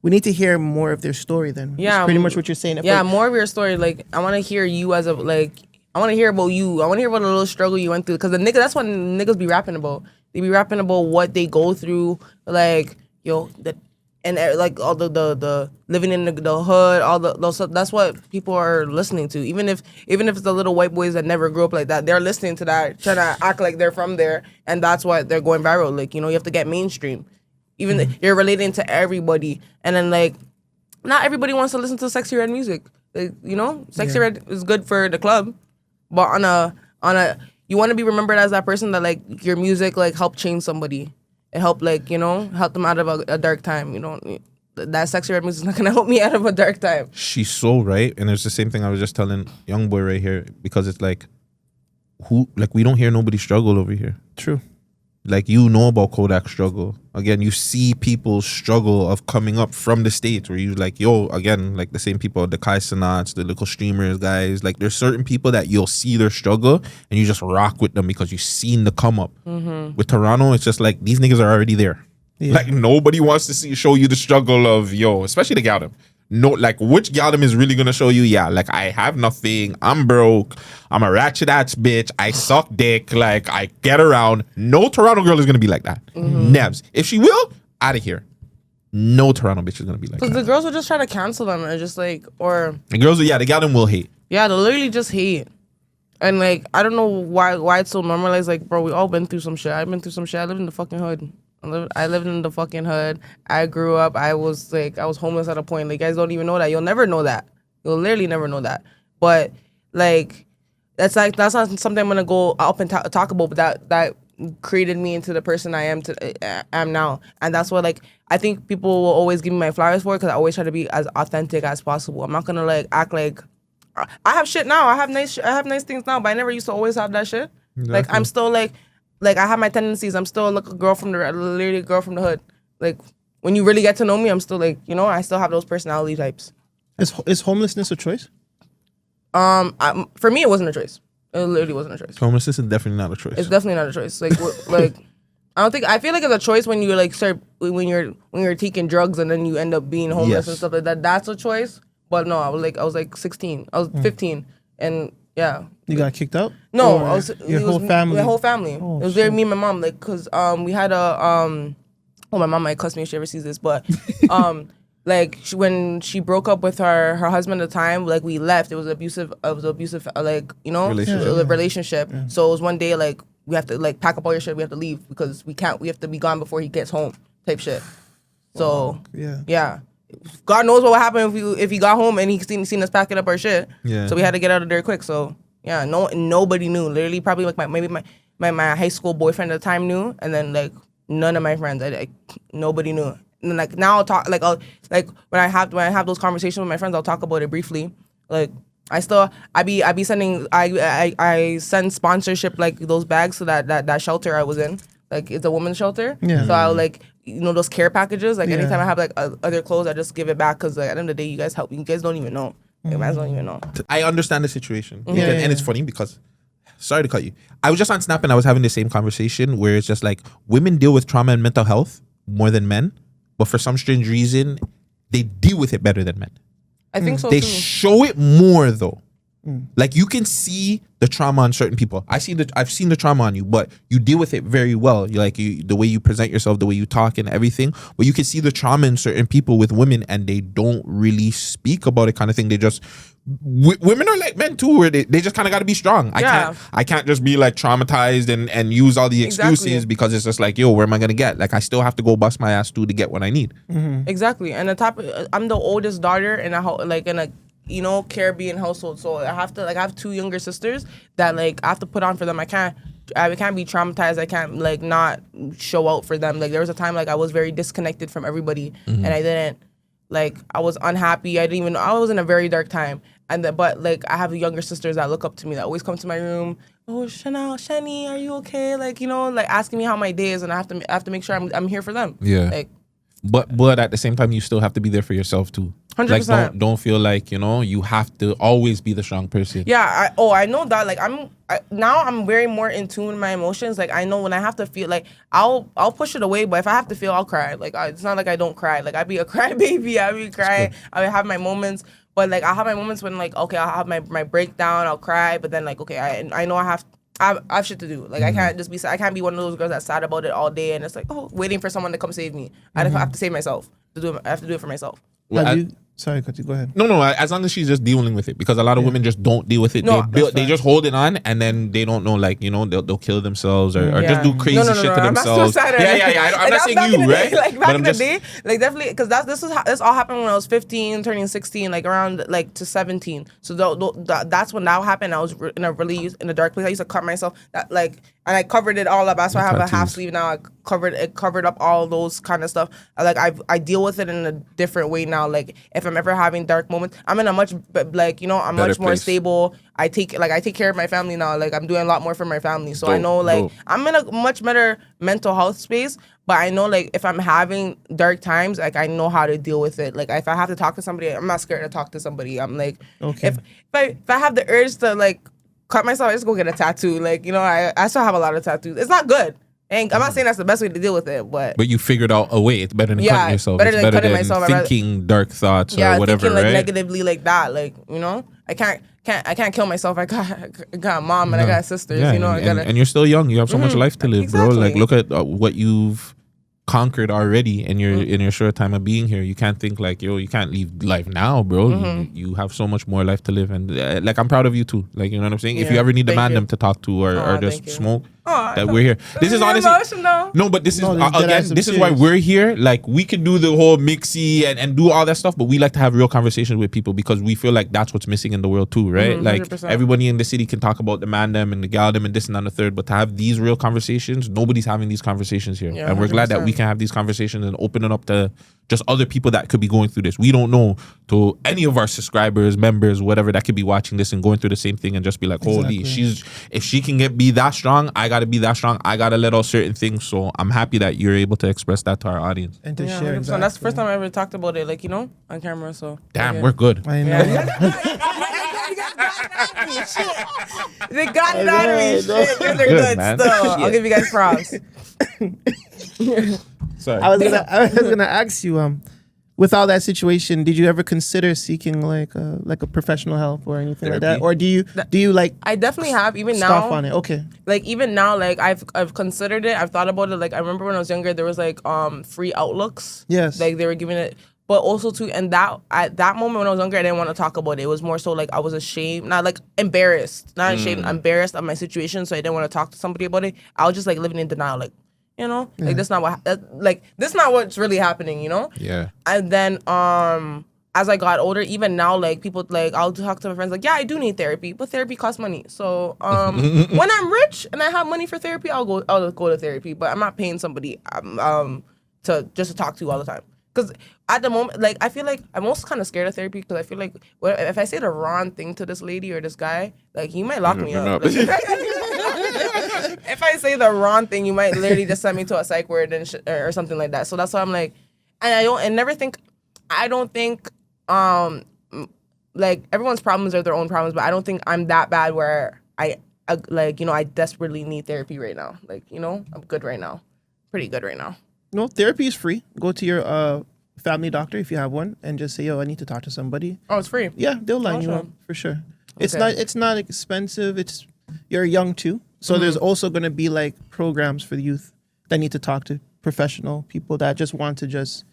D: we need to hear more of their story then.
B: Yeah,
D: that's pretty much what you're saying.
B: More of your story. Like I want to hear you as a like. I want to hear about you. I want to hear about the little struggle you went through, because that's what niggas be rapping about. They be rapping about what they go through, like like all the living in the hood, all those. That's what people are listening to. Even if it's the little white boys that never grew up like that, they're listening to that, trying to act like they're from there, and that's why they're going viral. Like, you know, you have to get mainstream. Even you're relating to everybody, and then like, not everybody wants to listen to Sexy Red music. Like, you know, Sexy Red is good for the club, but on a you want to be remembered as that person that like your music like helped change somebody. It helped, like, you know, help them out of a dark time. You know, that Sexy Red music is not gonna help me out of a dark time.
A: She's so right, and it's the same thing I was just telling young boy right here, because it's like, we don't hear nobody struggle over here.
D: True.
A: Like, you know about Kodak's struggle. Again, you see people's struggle of coming up from the States where you like, yo, again, like the same people, the Kai Sanats, the little streamers, guys. Like, there's certain people that you'll see their struggle and you just rock with them because you've seen the come up. With Toronto, it's just like, these niggas are already there. Yeah. Like, nobody wants to show you the struggle of, yo, especially the Galdem. No, like, which Galdem is really gonna show you? Yeah, like, I have nothing. I'm broke. I'm a ratchet ass bitch. I suck dick. Like, I get around. No Toronto girl is gonna be like that. Nebs. If she will, out of here. No Toronto bitch is gonna be like that.
B: Because the girls will just try to cancel them and just like, or
A: the girls, yeah, the Galdem will hate.
B: Yeah, they'll literally just hate. And like, I don't know why it's so normalized. Like, bro, we all been through some shit. I've been through some shit. I live in the fucking hood. I lived in the fucking hood. I grew up. I was homeless at a point. Like, you guys don't even know that. You'll never know that. You'll literally never know that. But like, that's not something I'm gonna go up and talk about. But that created me into the person I am now. And that's what, like, I think people will always give me my flowers for, because I always try to be as authentic as possible. I'm not gonna like act like I have shit now. I have nice things now, but I never used to always have that shit. Exactly. Like, I'm still like I have my tendencies. I'm still like literally a girl from the hood. Like, when you really get to know me, I'm still like, you know, I still have those personality types.
D: Is homelessness a choice?
B: For me, it wasn't a choice. It literally wasn't a choice.
A: Homelessness is definitely not a choice.
B: It's definitely not a choice. Like, like, I feel like it's a choice when you like start when you're taking drugs and then you end up being homeless and stuff like that. That's a choice. But no, I was like 16. I was 15, and yeah.
D: You got kicked out?
B: No,
D: your whole family.
B: My whole family.
D: Oh,
B: it was very me and my mom. Like, cause we had a my mom might cuss me if she ever sees this, but like, when she broke up with her husband at the time, like, we left. It was abusive, like, you know, relationship. Yeah. So it was one day, like, we have to like pack up all your shit. We have to leave because we have to be gone before he gets home, type shit. So yeah. God knows what would happen if he got home and he seen us packing up our shit. Yeah. So we had to get out of there quick. So yeah, nobody knew. Literally, probably like my high school boyfriend at the time knew, and then like none of my friends. Nobody knew. And then, like, now I'll talk when I have those conversations with my friends, I'll talk about it briefly. Like, I be sending I send sponsorship, like those bags to that shelter I was in. Like, it's a women's shelter. Yeah. So I'll, like, you know, those care packages. Like, anytime I have like other clothes, I just give it back, because like, at the end of the day, you guys help. You guys don't even know. You guys don't even know.
A: I understand the situation. And it's funny because, sorry to cut you, I was just on Snap and I was having the same conversation where it's just like, women deal with trauma and mental health more than men, but for some strange reason, they deal with it better than men.
B: I think so
A: they
B: too.
A: show it more though. Like, you can see the trauma on certain people. I've seen the trauma on you, but you deal with it very well. The way you present yourself, the way you talk and everything. But you can see the trauma in certain people with women, and they don't really speak about it, kind of thing. They just women are like men too, where they just kind of got to be strong. I can't just be like traumatized and use all the excuses because it's just like, yo, where am I gonna get? Like, I still have to go bust my ass too to get what I need.
B: Exactly. And I'm the oldest daughter in a you know, Caribbean household, so I have two younger sisters that like I have to put on for them. I can't be traumatized. I can't like not show out for them. Like, there was a time like I was very disconnected from everybody, and I didn't, like, I was unhappy. I was in a very dark time, but like I have younger sisters that look up to me, that always come to my room. Oh, Shani, are you okay? Like, you know, like asking me how my day is, and I have to make sure I'm here for them.
A: Yeah.
B: Like,
A: but at the same time, you still have to be there for yourself too.
B: 100%.
A: Like, don't feel like, you know, you have to always be the strong person.
B: Yeah, I know that. Like, now I'm very more in tune with my emotions. Like, I know when I have to feel, like, I'll push it away, but if I have to feel, I'll cry. Like, it's not like I don't cry. Like, I be a crybaby. I be crying. I have my moments, but like I have my moments when, like, okay, I'll have my breakdown. I'll cry, but then like, okay, I know I have shit to do. Like, I can't be one of those girls that's sad about it all day and it's like, oh, waiting for someone to come save me. I have to save myself. I have to do it for myself.
D: Sorry, Kati, go ahead.
A: No, as long as she's just dealing with it, because a lot of women just don't deal with it.
B: No,
A: they just hold it on, and then they don't know, like, you know, they'll kill themselves or just do crazy shit to themselves. I'm not saying you, right?
B: Like, back in the day, like, definitely, because this all happened when I was 15, turning 16, like around like to 17. So that's when that happened. I was in a dark place. I used to cut myself, and I covered it all up. That's why I have a half sleeve now. covered up all those kind of stuff. Like I deal with it in a different way now. Like if I'm ever having dark moments, I'm in a much like I'm
A: Better
B: much more
A: place.
B: stable. I take care of my family now. Like I'm doing a lot more for my family. So I
A: Dope,
B: know like
A: dope.
B: I'm in a much better mental health space. But I know like if I'm having dark times, like I know how to deal with it. Like if I have to talk to somebody, I'm not scared to talk to somebody. I'm like
D: Okay.
B: if I have the urge to like cut myself, I just go get a tattoo. Like I still have a lot of tattoos. It's not good. And I'm not saying that's the best way to deal with it, but
A: you figured out a way. It's better than cutting yourself.
B: better
A: It's
B: than
A: better
B: cutting
A: than
B: myself. I'd rather-
A: thinking dark thoughts
B: yeah,
A: or whatever,
B: thinking like
A: right?
B: negatively like that. Like I can't kill myself. I got a mom and I got sisters.
A: Yeah,
B: I gotta.
A: and you're still young. You have so much life to live, bro.
B: Exactly.
A: Like, look at what you've conquered already in your short time of being here. You can't think like, you can't leave life now, bro. You have so much more life to live, and like I'm proud of you too. Like, you know what I'm saying? If you
B: Yeah,
A: ever need the
B: thank
A: man
B: you.
A: them to talk to or
B: Thank
A: just
B: you.
A: smoke,
B: Aw,
A: that we're here. This is
B: You're
A: honestly
B: emotional.
A: no, but this is
D: No, there's dead
A: again.
D: ass some
A: This is why
D: serious.
A: we're here. Like, we can do the whole mixy and do all that stuff, but we like to have real conversations with people because we feel like that's what's missing in the world too, right? Like
B: 100%.
A: everybody in the city can talk about the man them and the gal them and this and that and the third, but to have these real conversations, nobody's having these conversations here,
B: Yeah,
A: and we're glad that we
B: 100%.
A: can have these conversations and open it up to just other people that could be going through this. We don't know to any of our subscribers, members, whatever that could be watching this and going through the same thing and just be like, holy,
D: Exactly.
A: if she can be that strong, I gotta be that strong. I gotta let out certain things. So I'm happy that you're able to express that to our audience.
D: And to
B: Yeah,
D: share
B: 100%.
D: exactly.
B: That's the first time I ever talked about it. Like on camera. So
A: Damn,
B: yeah.
A: we're good.
D: I know.
B: They got it out of me.
D: No,
B: Shit, they're
A: Good,
B: good
A: man.
B: still. I'll give you guys props.
A: Sorry.
D: I was gonna ask you, with all that situation, did you ever consider seeking like a professional help or anything like that,
A: Therapy?
D: or do you like
B: I definitely have even
D: stuff
B: now.
D: on it? Okay.
B: Like even now, like I've considered it. I've thought about it. Like I remember when I was younger, there was like free outlooks.
D: Yes.
B: Like they were giving it, but also too. And that at that moment when I was younger, I didn't want to talk about it. It was more so like I was ashamed, not like embarrassed, not ashamed, embarrassed of my situation. So I didn't want to talk to somebody about it. I was just like living in denial, like like that's not what this not what's really happening.
A: Yeah.
B: And then as I got older, even now, like people like I'll talk to my friends like, yeah, I do need therapy, but therapy costs money. So when I'm rich and I have money for therapy, I'll go to therapy. But I'm not paying somebody to talk to all the time. Because at the moment, like I feel like I'm also kind of scared of therapy because I feel like if I say the wrong thing to this lady or this guy, like he might lock me up. If I say the wrong thing, you might literally just send me to a psych ward and or something like that. So that's why I'm like, and I don't think like everyone's problems are their own problems, but I don't think I'm that bad where I desperately need therapy right now. Like, I'm good right now. Pretty good right now.
D: No, therapy is free. Go to your family doctor if you have one, and just say, "Yo, I need to talk to somebody."
B: Oh, it's free.
D: Yeah, they'll line you
B: Awesome.
D: up for sure.
B: Okay.
D: It's not expensive. You're young too, so there's also going to be like programs for the youth that need to talk to professional people that just want to just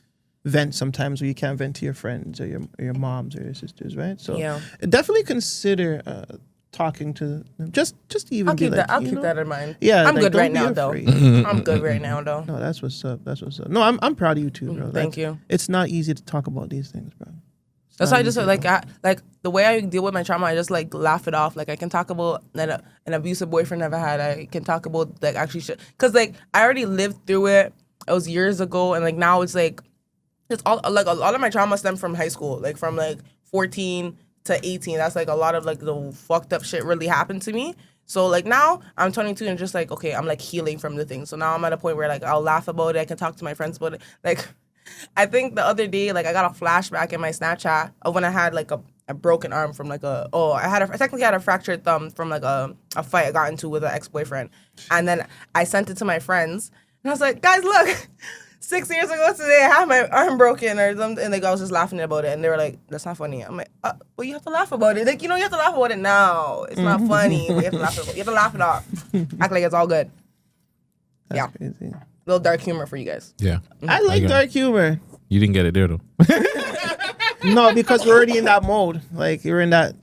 D: vent sometimes where you can't vent to your friends or your moms or your sisters, right? So
B: Yeah.
D: definitely consider talking to them. Just even
B: I'll
D: be
B: keep
D: like,
B: that. I'll
D: you
B: keep
D: know?
B: that in mind.
D: Yeah,
B: I'm
D: like,
B: good
D: don't
B: right
D: be
B: now, though.
D: afraid.
B: I'm good right now, though.
D: No, that's what's up. That's what's up. No, I'm proud of you too, bro.
B: Thank you.
D: It's not easy to talk about these things, bro.
B: That's why I just like the way I deal with my trauma. I just like laugh it off. Like I can talk about an abusive boyfriend I've had. I can talk about like actually shit because like I already lived through it. It was years ago, and like now it's like it's all like a lot of my trauma stemmed from high school, like from like 14 to 18. That's like a lot of like the fucked up shit really happened to me. So like now I'm 22 and just like okay, I'm like healing from the thing. So now I'm at a point where like I'll laugh about it. I can talk to my friends about it. Like. I think the other day, like I got a flashback in my Snapchat of when I had like a broken arm from like I technically had a fractured thumb from like a fight I got into with an ex-boyfriend. And then I sent it to my friends and I was like, guys, look, 6 years ago today I had my arm broken or something. And like I was just laughing about it and they were like, that's not funny. I'm like, well, you have to laugh about it. Like, you have to laugh about it now. It's not funny. But you have to laugh it off. Act like it's all good.
D: That's crazy.
B: Little dark humor for you guys.
A: Yeah.
D: I like
A: got it.
D: dark humor.
A: You didn't get it there though.
D: No, because we're already in that mode. Like we're in that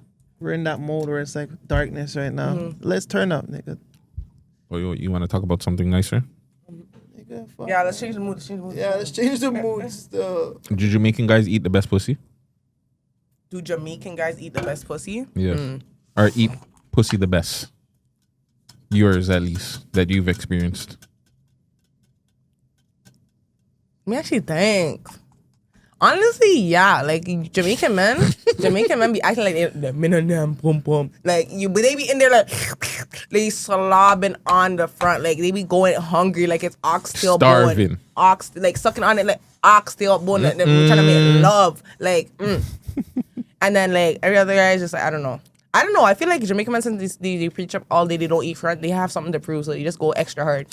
D: mode where it's like darkness right now. Let's turn up, nigga.
A: Oh, you want to talk about something nicer?
D: Nigga, fuck.
B: Yeah, let's change the mood.
D: Yeah, let's change the mood still.
A: Did Jamaican guys eat the best pussy?
B: Do Jamaican guys eat the best pussy?
A: Yes. Or eat pussy the best? Yours at least that you've experienced.
B: Let me actually think. Honestly, yeah. Like Jamaican men be acting like the men on them boom boom. Like but they be in there like they slobbing on the front. Like they be going hungry like it's oxtail
A: Starving.
B: bone. Like sucking on it like oxtail bone. Like, they're trying to make love. Like and then like every other guy is just like I don't know. I feel like Jamaican men since they preach up all day, they don't eat front. They have something to prove, so you just go extra hard.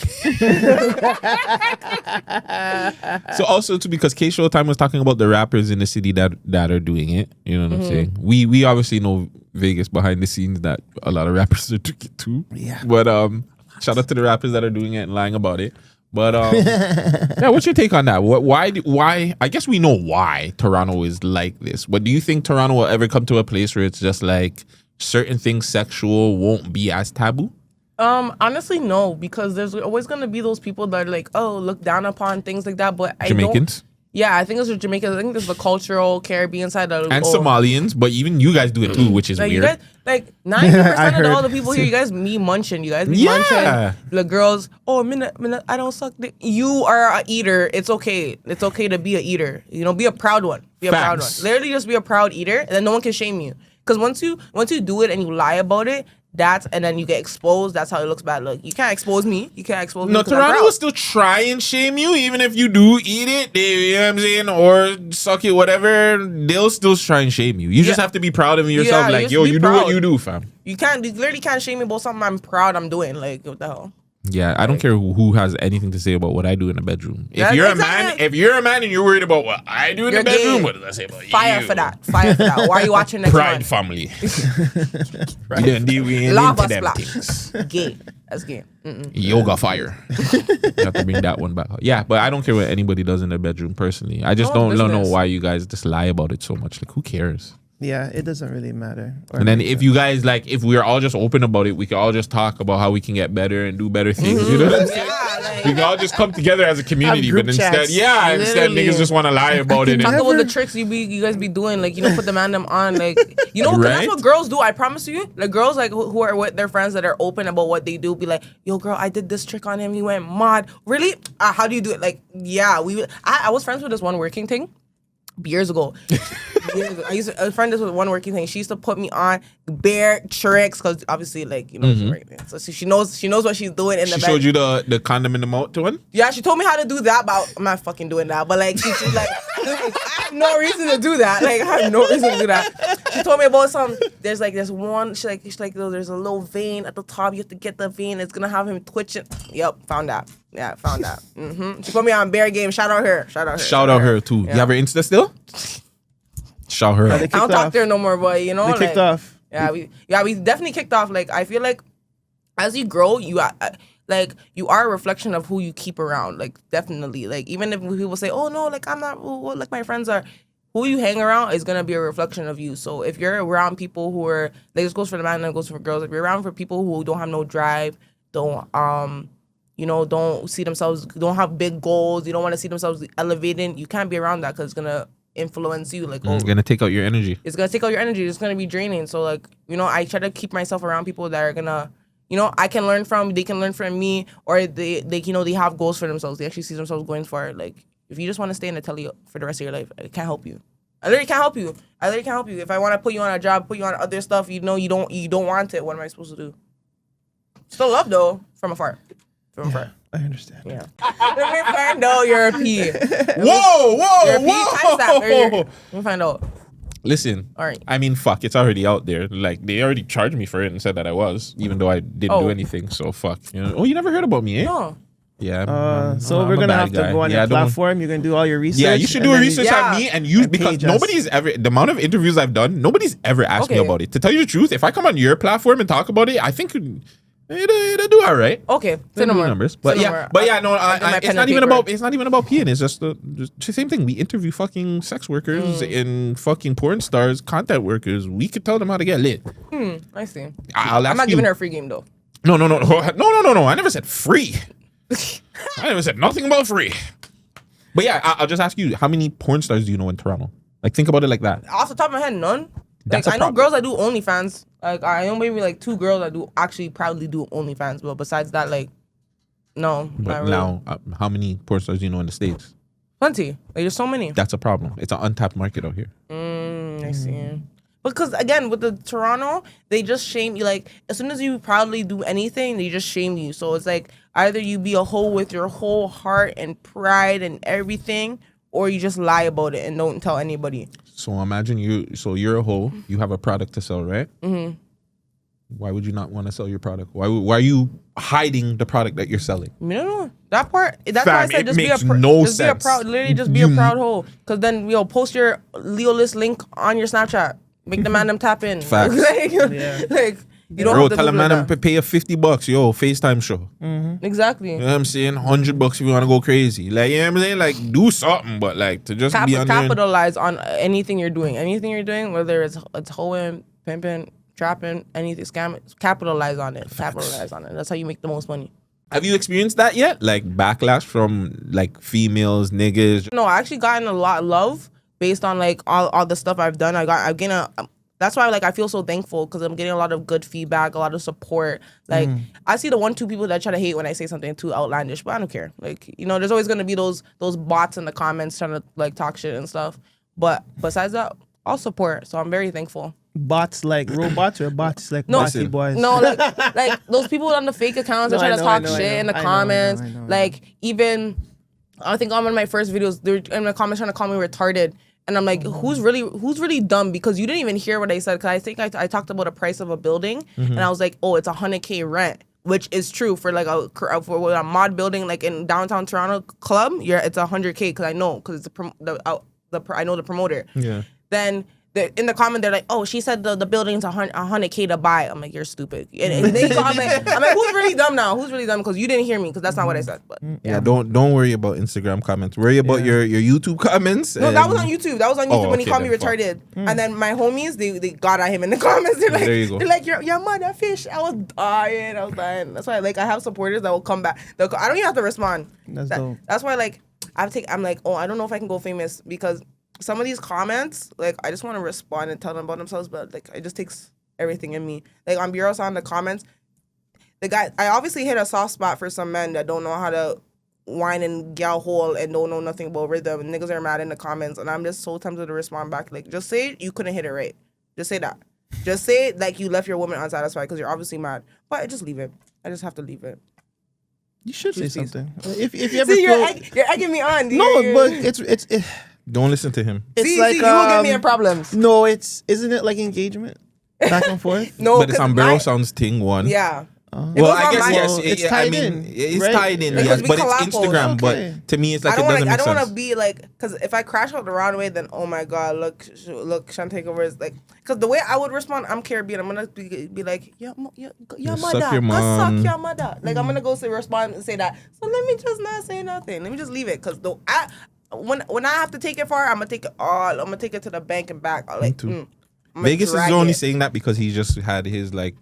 A: So also too, because K Showtime was talking about the rappers in the city that are doing it. You know what I'm saying? We obviously know Vegas behind the scenes that a lot of rappers are doing it too.
D: Yeah.
A: But shout out to the rappers that are doing it and lying about it. But yeah, what's your take on that? Why? I guess we know why Toronto is like this. But do you think Toronto will ever come to a place where it's just like certain things sexual won't be as taboo?
B: Honestly, no, because there's always gonna be those people that are like, oh, look down upon things like that. But
A: Jamaicans?
B: Yeah, I think it's with Jamaicans. I think there's the cultural Caribbean side that
A: And Somalians, but even you guys do it too, which is
B: like
A: weird.
B: You guys, like 90% of all the
D: heard.
B: people here, you guys be munching. You guys be munching. The girls, oh, minute, I don't suck dick. You are a eater. It's okay. It's okay to be a eater. You know, be a proud one. Be a proud one. Literally, just be a proud eater, and then no one can shame you. Because once you do it and you lie about it, and then you get exposed. That's how it looks bad. Look, you can't expose me. You can't expose me.
A: No, Toronto will still try and shame you, even if you do eat it. You know what I'm saying, or suck it, whatever. They'll still try and shame you. You just have to be proud of yourself.
B: Yeah,
A: like, yo, you do what you do, fam.
B: You literally can't shame me about something I'm proud I'm doing. Like, what the hell?
A: Yeah, I don't care who has anything to say about what I do in the bedroom.
B: Yeah,
A: if you're
B: exactly.
A: if you're a man and you're worried about what I do in the bedroom,
B: gay.
A: what does that say about
B: Fire
A: you?
B: for that. Fire for that. Why are you watching next
A: Pride
B: one?
A: family. You didn't deal with
B: Lava
A: into them
B: splash.
A: things.
B: Gay. That's gay.
A: Yoga fire. You have to bring that one back. Yeah, but I don't care what anybody does in their bedroom personally. I just don't know why you guys just lie about it so much. Like, who cares?
D: Yeah, it doesn't really matter.
A: And then if you guys if we're all just open about it, we can all just talk about how we can get better and do better things. You know what I'm saying?
B: Yeah,
A: We can all just come together as a community, but
D: group
A: instead,
D: chats.
A: instead niggas just want to lie about it.
B: Talk
A: And,
B: about the tricks you guys be doing, like, you know, put the man them on, like, you know, 'cause
A: Right?
B: that's what girls do. I promise you, like, girls like who are with their friends that are open about what they do, be like, yo, girl, I did this trick on him, he went mad. Really? How do you do it? Like, yeah, I was friends with this one working thing years ago. I used to, a friend this was one working thing. She used to put me on bare tricks because obviously, like, you know, she's right there. So she knows what she's doing in the
A: she
B: bed.
A: showed you the condom in the mouth to one?
B: Yeah, she told me how to do that, but I'm not fucking doing that. But like, she's like, I have no reason to do that. Like, I have no reason to do that. She told me about there's one. She's like, there's a little vein at the top. You have to get the vein. It's gonna have him twitching. Yep, found that. Yeah, found that. She put me on Bear Game. Shout out her. Shout out her too.
A: You have her Insta still? Shout her out.
B: I don't talk to her no more, but you know,
D: They kicked off.
B: Yeah, we definitely kicked off. Like, I feel like as you grow, you are a reflection of who you keep around. Like, definitely. Like, even if people say, "Oh no, like I'm not like my friends are," who you hang around is gonna be a reflection of you. So if you're around people who are like, this goes for the man and it goes for girls. If you're around for people who don't have no drive, don't see themselves, don't have big goals, you don't want to see themselves elevating, you can't be around that because it's gonna influence you. Like,
A: It's gonna take out your energy.
B: It's gonna take out your energy. It's gonna be draining. So, like, you know, I try to keep myself around people that are gonna, you know, I can learn from, they can learn from me, or they you know, they have goals for themselves. They actually see themselves going for it. Like, if you just want to stay in the telly for the rest of your life, I can't help you. I literally can't help you. If I want to put you on a job, put you on other stuff, you know, you don't want it. What am I supposed to do? Still love though, from afar.
D: I understand.
B: Yeah. Let me find out you're a P.
A: Whoa!
B: You're a P. Let me find out.
A: Listen,
B: All right.
A: I mean, fuck, it's already out there. Like, they already charged me for it and said that I was, even though I didn't do anything. So fuck. You know? Oh, you never heard about me, eh?
B: No.
A: Yeah.
D: So we're gonna have to go on your platform. You're gonna do all your research.
A: Yeah, you should do a research on me and use, because
D: page us.
A: nobody's ever, the amount of interviews I've done, nobody's ever asked me about it. To tell you the truth, if I come on your platform and talk about it, I think it'll do all right.
B: Okay.
A: Say no more numbers. But yeah, no, it's not even about peeing. It's just the same thing. We interview fucking sex workers and fucking porn stars, content workers. We could tell them how to get lit.
B: I see.
A: I'm
B: not giving her a free game though.
A: No. I never said free. I never said nothing about free. But yeah, I'll just ask you, how many porn stars do you know in Toronto? Like, think about it like that.
B: Off the top of my head, none.
A: That's
B: like,
A: a
B: I know
A: problem.
B: girls that do OnlyFans. Like, I know maybe like 2 girls that do actually proudly do OnlyFans. But besides that, like, no.
A: But
B: not really.
A: now, how many porn stars do you know in the States?
B: Plenty. Like, there's so many.
A: That's a problem. It's an untapped market out here.
B: I see. Because again, with the Toronto, they just shame you. Like, as soon as you proudly do anything, they just shame you. So it's like either you be a hoe with your whole heart and pride and everything, or you just lie about it and don't tell anybody.
A: So imagine you're a hoe. You have a product to sell, right?
B: Mm-hmm.
A: Why would you not want to sell your product? Why are you hiding the product that you're selling?
B: No. That part. That's
A: Fam,
B: why I said
A: it
B: just be
A: makes
B: a
A: no
B: just
A: sense.
B: be a proud. Literally, just be a proud hoe. Because then post your Leo list link on your Snapchat. Make the man them tap in.
A: Facts.
B: like you don't
A: Bro,
B: have to
A: tell a
B: do
A: man
B: that.
A: to pay a $50. Yo, FaceTime show.
B: Exactly.
A: You know what I'm saying? $100 if you want to go crazy. Like, you know what I'm saying? Like, do something, but like to just be on there.
B: Capitalize on anything you're doing. Anything you're doing, whether it's hoeing, pimping, trapping, anything, scamming, capitalize on it. Capitalize on it. That's how you make the most money.
A: Have you experienced that yet? Like backlash from like females, niggas?
B: No, I actually gotten a lot of love based on like all the stuff I've done. I've getting that's why like I feel so thankful because I'm getting a lot of good feedback, a lot of support. Like I see the 1-2 people that try to hate when I say something too outlandish, but I don't care. Like, you know, there's always gonna be those bots in the comments trying to like talk shit and stuff. But besides that, I'll support. So I'm very thankful.
D: Bots like robots or bots like
B: No.
D: bossy boys?
B: No, like those people on the fake accounts that
D: No,
B: try
D: I
B: to
D: know,
B: talk
D: I know,
B: shit
D: I know.
B: in the
D: I know,
B: comments.
D: I know.
B: Like even I think on one of my first videos, they're in the comments trying to call me retarded. And I'm like, who's really dumb? Because you didn't even hear what I said. Because I think I talked about a price of a building, and I was like, oh, it's $100K rent, which is true for like for a mod building like in downtown Toronto club. It's $100K because I know because I know the promoter.
A: Yeah.
B: Then in the comment they're like, oh, she said the building's $100K to buy. I'm like, you're stupid. And they comment. I'm like, who's really dumb now? Who's really dumb? Because you didn't hear me because that's not what I said. But
A: Yeah, don't worry about Instagram comments. Worry about your YouTube comments.
B: no, that was on YouTube. That was on YouTube when he
A: okay,
B: called me
A: then fuck.
B: retarded. And then my homies, they got at him in the comments. They're like,
A: There you go.
B: they're like, you're mother fish. I was dying. That's why like I have supporters that will come back. I don't even have to respond.
D: That's dope.
B: That's why like I'm like, oh, I don't know if I can go famous because some of these comments, like I just want to respond and tell them about themselves, but like it just takes everything in me. Like on Bureau on the comments, the guy, I obviously hit a soft spot for some men that don't know how to whine and gal hole and don't know nothing about rhythm. And niggas are mad in the comments, and I'm just so tempted to respond back. Like, just say you couldn't hit it right. Just say that. Just say it like you left your woman unsatisfied because you're obviously mad. But I just leave it. I just have to leave it.
D: You should say
B: Please.
D: something. If you ever
B: See,
D: feel
B: you're egging me on.
D: no,
B: You're-
D: but it's
A: Don't listen to him.
D: it's
B: see,
D: like
B: you will get me in problems.
D: No, isn't it like engagement back and forth?
B: No,
A: But it's
B: 'cause
A: on Barrel
B: my-
A: Sounds thing one.
B: Yeah.
A: Well,
B: goes
A: I
B: on
A: guess
B: my-
A: yes.
D: Well, it's tied in,
A: It's
D: right?
A: tied in,
B: Because
A: yes.
B: we
A: But it's
B: collabo.
A: Instagram.
D: Okay.
A: But to me, it's like
B: I
A: it
B: don't
A: doesn't
B: like. I
A: make
B: don't want to
A: sense.
B: be like, because if I crash out the wrong way, then oh my god, look, HENTAKEOVER is like, because the way I would respond, I'm Caribbean. I'm gonna be like, your mother,
A: suck your
B: go
A: mom.
B: suck your mother. Like I'm gonna go respond and say that. So let me just not say nothing. Let me just leave it, because when I have to take it far, I'm gonna take it all. I'm gonna take it to the bank and back. Like,
A: too.
B: I'ma
A: Vegas is
B: drag
A: only
B: it.
A: saying that because he just had his like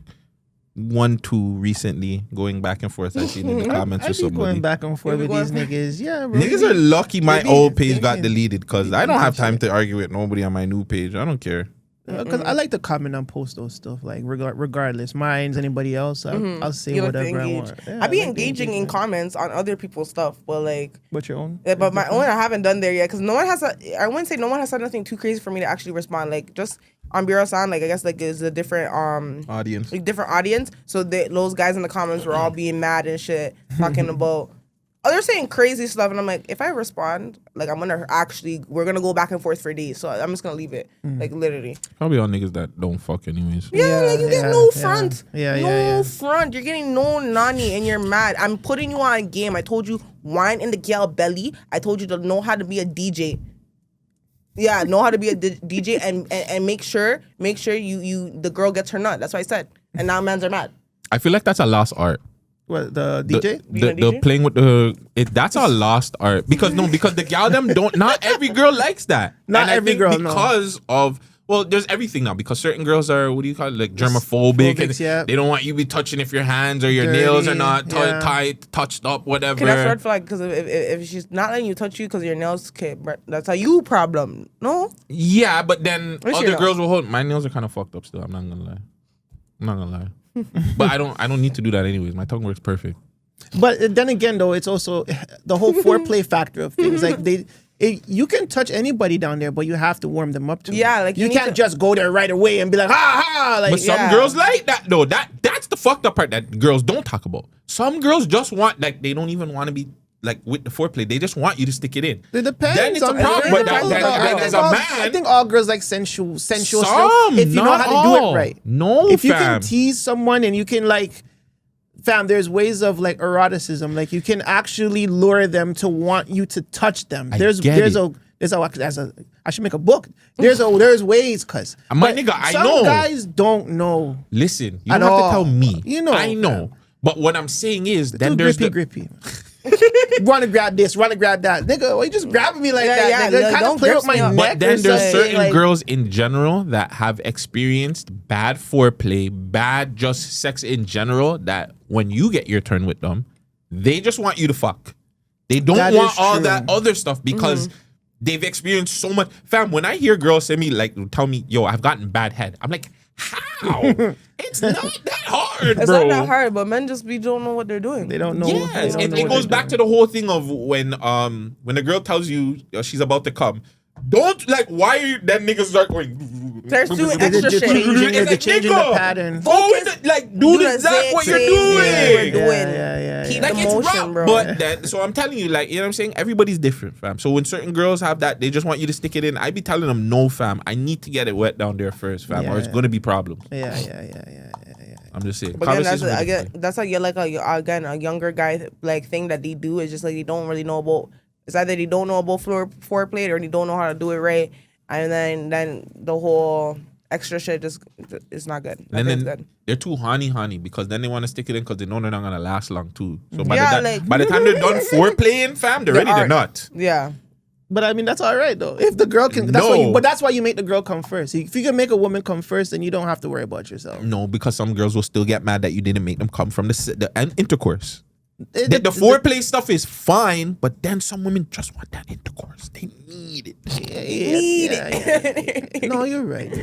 A: 1-2 recently going back and forth. I've seen in the comments
D: I
A: with
D: be
A: somebody.
D: going back and forth
B: You be
D: with these
B: going-
D: niggas. Yeah, bro.
A: Niggas are lucky my
D: Maybe
A: old page
D: they
A: got
D: can-
A: deleted because I don't have time to argue with nobody on my new page. I don't care.
D: Because I like to comment and post those stuff, like regardless, mine's anybody else. I'll say
B: You like to
D: whatever I
B: engage.
D: want. Yeah,
B: I be
D: like the
B: engaging in
D: engagement.
B: comments on other people's stuff, but like.
D: But your own.
B: Yeah, but my own, I haven't done there yet because no one has. I wouldn't say no one has said nothing too crazy for me to actually respond. Like just on Bureau Sound, like I guess like it's a different
A: Audience.
B: like different audience. So those guys in the comments were all being mad and shit, talking about. Oh, they're saying crazy stuff, and I'm like, if I respond, like we're gonna go back and forth for days. So I'm just gonna leave it, like literally.
A: Probably all niggas that don't fuck anyways.
B: Yeah, like you get
D: yeah,
B: no
D: yeah.
B: front.
D: Yeah,
B: no
D: yeah.
B: front. You're getting no nani and you're mad. I'm putting you on game. I told you wine in the gal belly. I told you to know how to be a DJ. Yeah, know how to be a DJ and make sure you the girl gets her nut. That's what I said. And now mans are mad.
A: I feel like that's a lost art.
D: What, the DJ?
A: The,
B: Being a
A: the
B: DJ?
A: playing with that's a lost art because the gal them don't, not every girl likes that.
D: Not
A: And I
D: every
A: think
D: girl, no.
A: because of, well, there's everything now because certain girls are, what do you call it, like germophobic, and
D: Phobics, yeah.
A: they don't want you to be touching if your hands or your
D: Dirty,
A: nails are not
D: yeah.
A: tight, touched up, whatever.
B: Okay, that's red flag because if she's not letting you touch you because your nails, okay, that's a you problem. No,
A: Yeah, but then
B: Where's
A: other
B: your
A: girls will hold. My nails are kind of fucked up still. I'm not gonna lie. But I don't need to do that anyways. My tongue works perfect.
D: But then again, though, it's also the whole foreplay factor of things. Like You can touch anybody down there, but you have to warm them up to it.
B: Yeah, like,
D: you
B: you
D: can't
B: need to-
D: just go there right away and be like, ha ha. Like,
A: But some
B: Yeah.
A: girls like that though. That's the fucked up part that girls don't talk about. Some girls just want, like, they don't even want to be like with the foreplay. They just want you to stick it in.
D: it depends.
A: Then it's a
D: on
A: problem.
D: it
A: But
D: depends
A: then
D: on-
A: as a
D: I
A: man,
D: think all girls like sensual
A: some,
D: stuff. If you know
A: not
D: how to do
A: all.
D: it right.
A: No,
D: if you
A: fam.
D: can tease someone and you can like, fam, there's ways of like eroticism. Like you can actually lure them to want you to touch them.
A: I
D: There's
A: get it.
D: I should make a book. There's ways, cuz.
A: My
D: But
A: nigga, I
D: some
A: know.
D: guys don't know.
A: Listen, you
D: At
A: don't have to
D: all.
A: tell me.
D: You know,
A: I know. But what I'm saying is, then
D: Too
A: there's
D: grippy. Run and grab this, run and grab that. Nigga, why you just grabbing me like
B: Yeah,
D: that?
B: yeah,
D: Nigga,
B: like,
D: kind of
B: don't
D: play
B: grip
D: with my
B: me up.
D: neck.
A: But then
D: or
A: there's
D: something,
A: certain
D: like-
A: girls in general that have experienced bad foreplay, bad just sex in general, that when you get your turn with them, they just want you to fuck. They don't
D: That
A: want
D: is
A: all
D: true.
A: that other stuff because they've experienced so much. Fam, when I hear girls say me, like, tell me, yo, I've gotten bad head, I'm like, how? It's not that hard,
B: It's
A: bro.
B: not that hard, but men just don't know what they're doing.
D: They don't know.
A: Yes,
D: they don't know
A: it
D: what
A: goes
D: they're
A: back to
D: doing.
A: the whole thing of when a girl tells you she's about to come. Don't like why are you that niggas start going.
B: There's too
D: They're
B: extra shit.
D: they're changing the
A: nigga,
D: pattern.
A: Go with it, like do
B: Do
A: the
B: the
A: exact what you're
B: same
A: doing.
B: thing we're doing.
D: Yeah.
B: Keep
A: Like
B: the
A: it's
B: motion,
A: rough,
B: bro.
A: but that, so I'm telling you, like, you know what I'm saying? Everybody's different, fam. So when certain girls have that, they just want you to stick it in. I be telling them, no, fam. I need to get it wet down there first, fam, or it's
D: Yeah.
A: gonna be problems.
D: Yeah.
A: I'm just saying.
B: But again,
A: Conversations are different.
B: that's like you're like a younger guy like thing that they do is just like they don't really know about. It's either they don't know about foreplay or they don't know how to do it right, and then the whole extra shit just is not good.
A: And
B: Nothing's
A: then
B: good.
A: they're too honey because then they want to stick it in because they know they're not gonna last long too. So by,
B: Yeah,
A: by the time they're done foreplaying, fam, they're ready to
B: are-
A: nut.
B: Yeah.
D: But I mean, that's all right though. If the girl can, that's why you make the girl come first. If you can make a woman come first, then you don't have to worry about yourself.
A: No, because some girls will still get mad that you didn't make them come from the intercourse. The foreplay stuff is fine, but then some women just want that intercourse. They need it.
D: Yeah. No, you're right.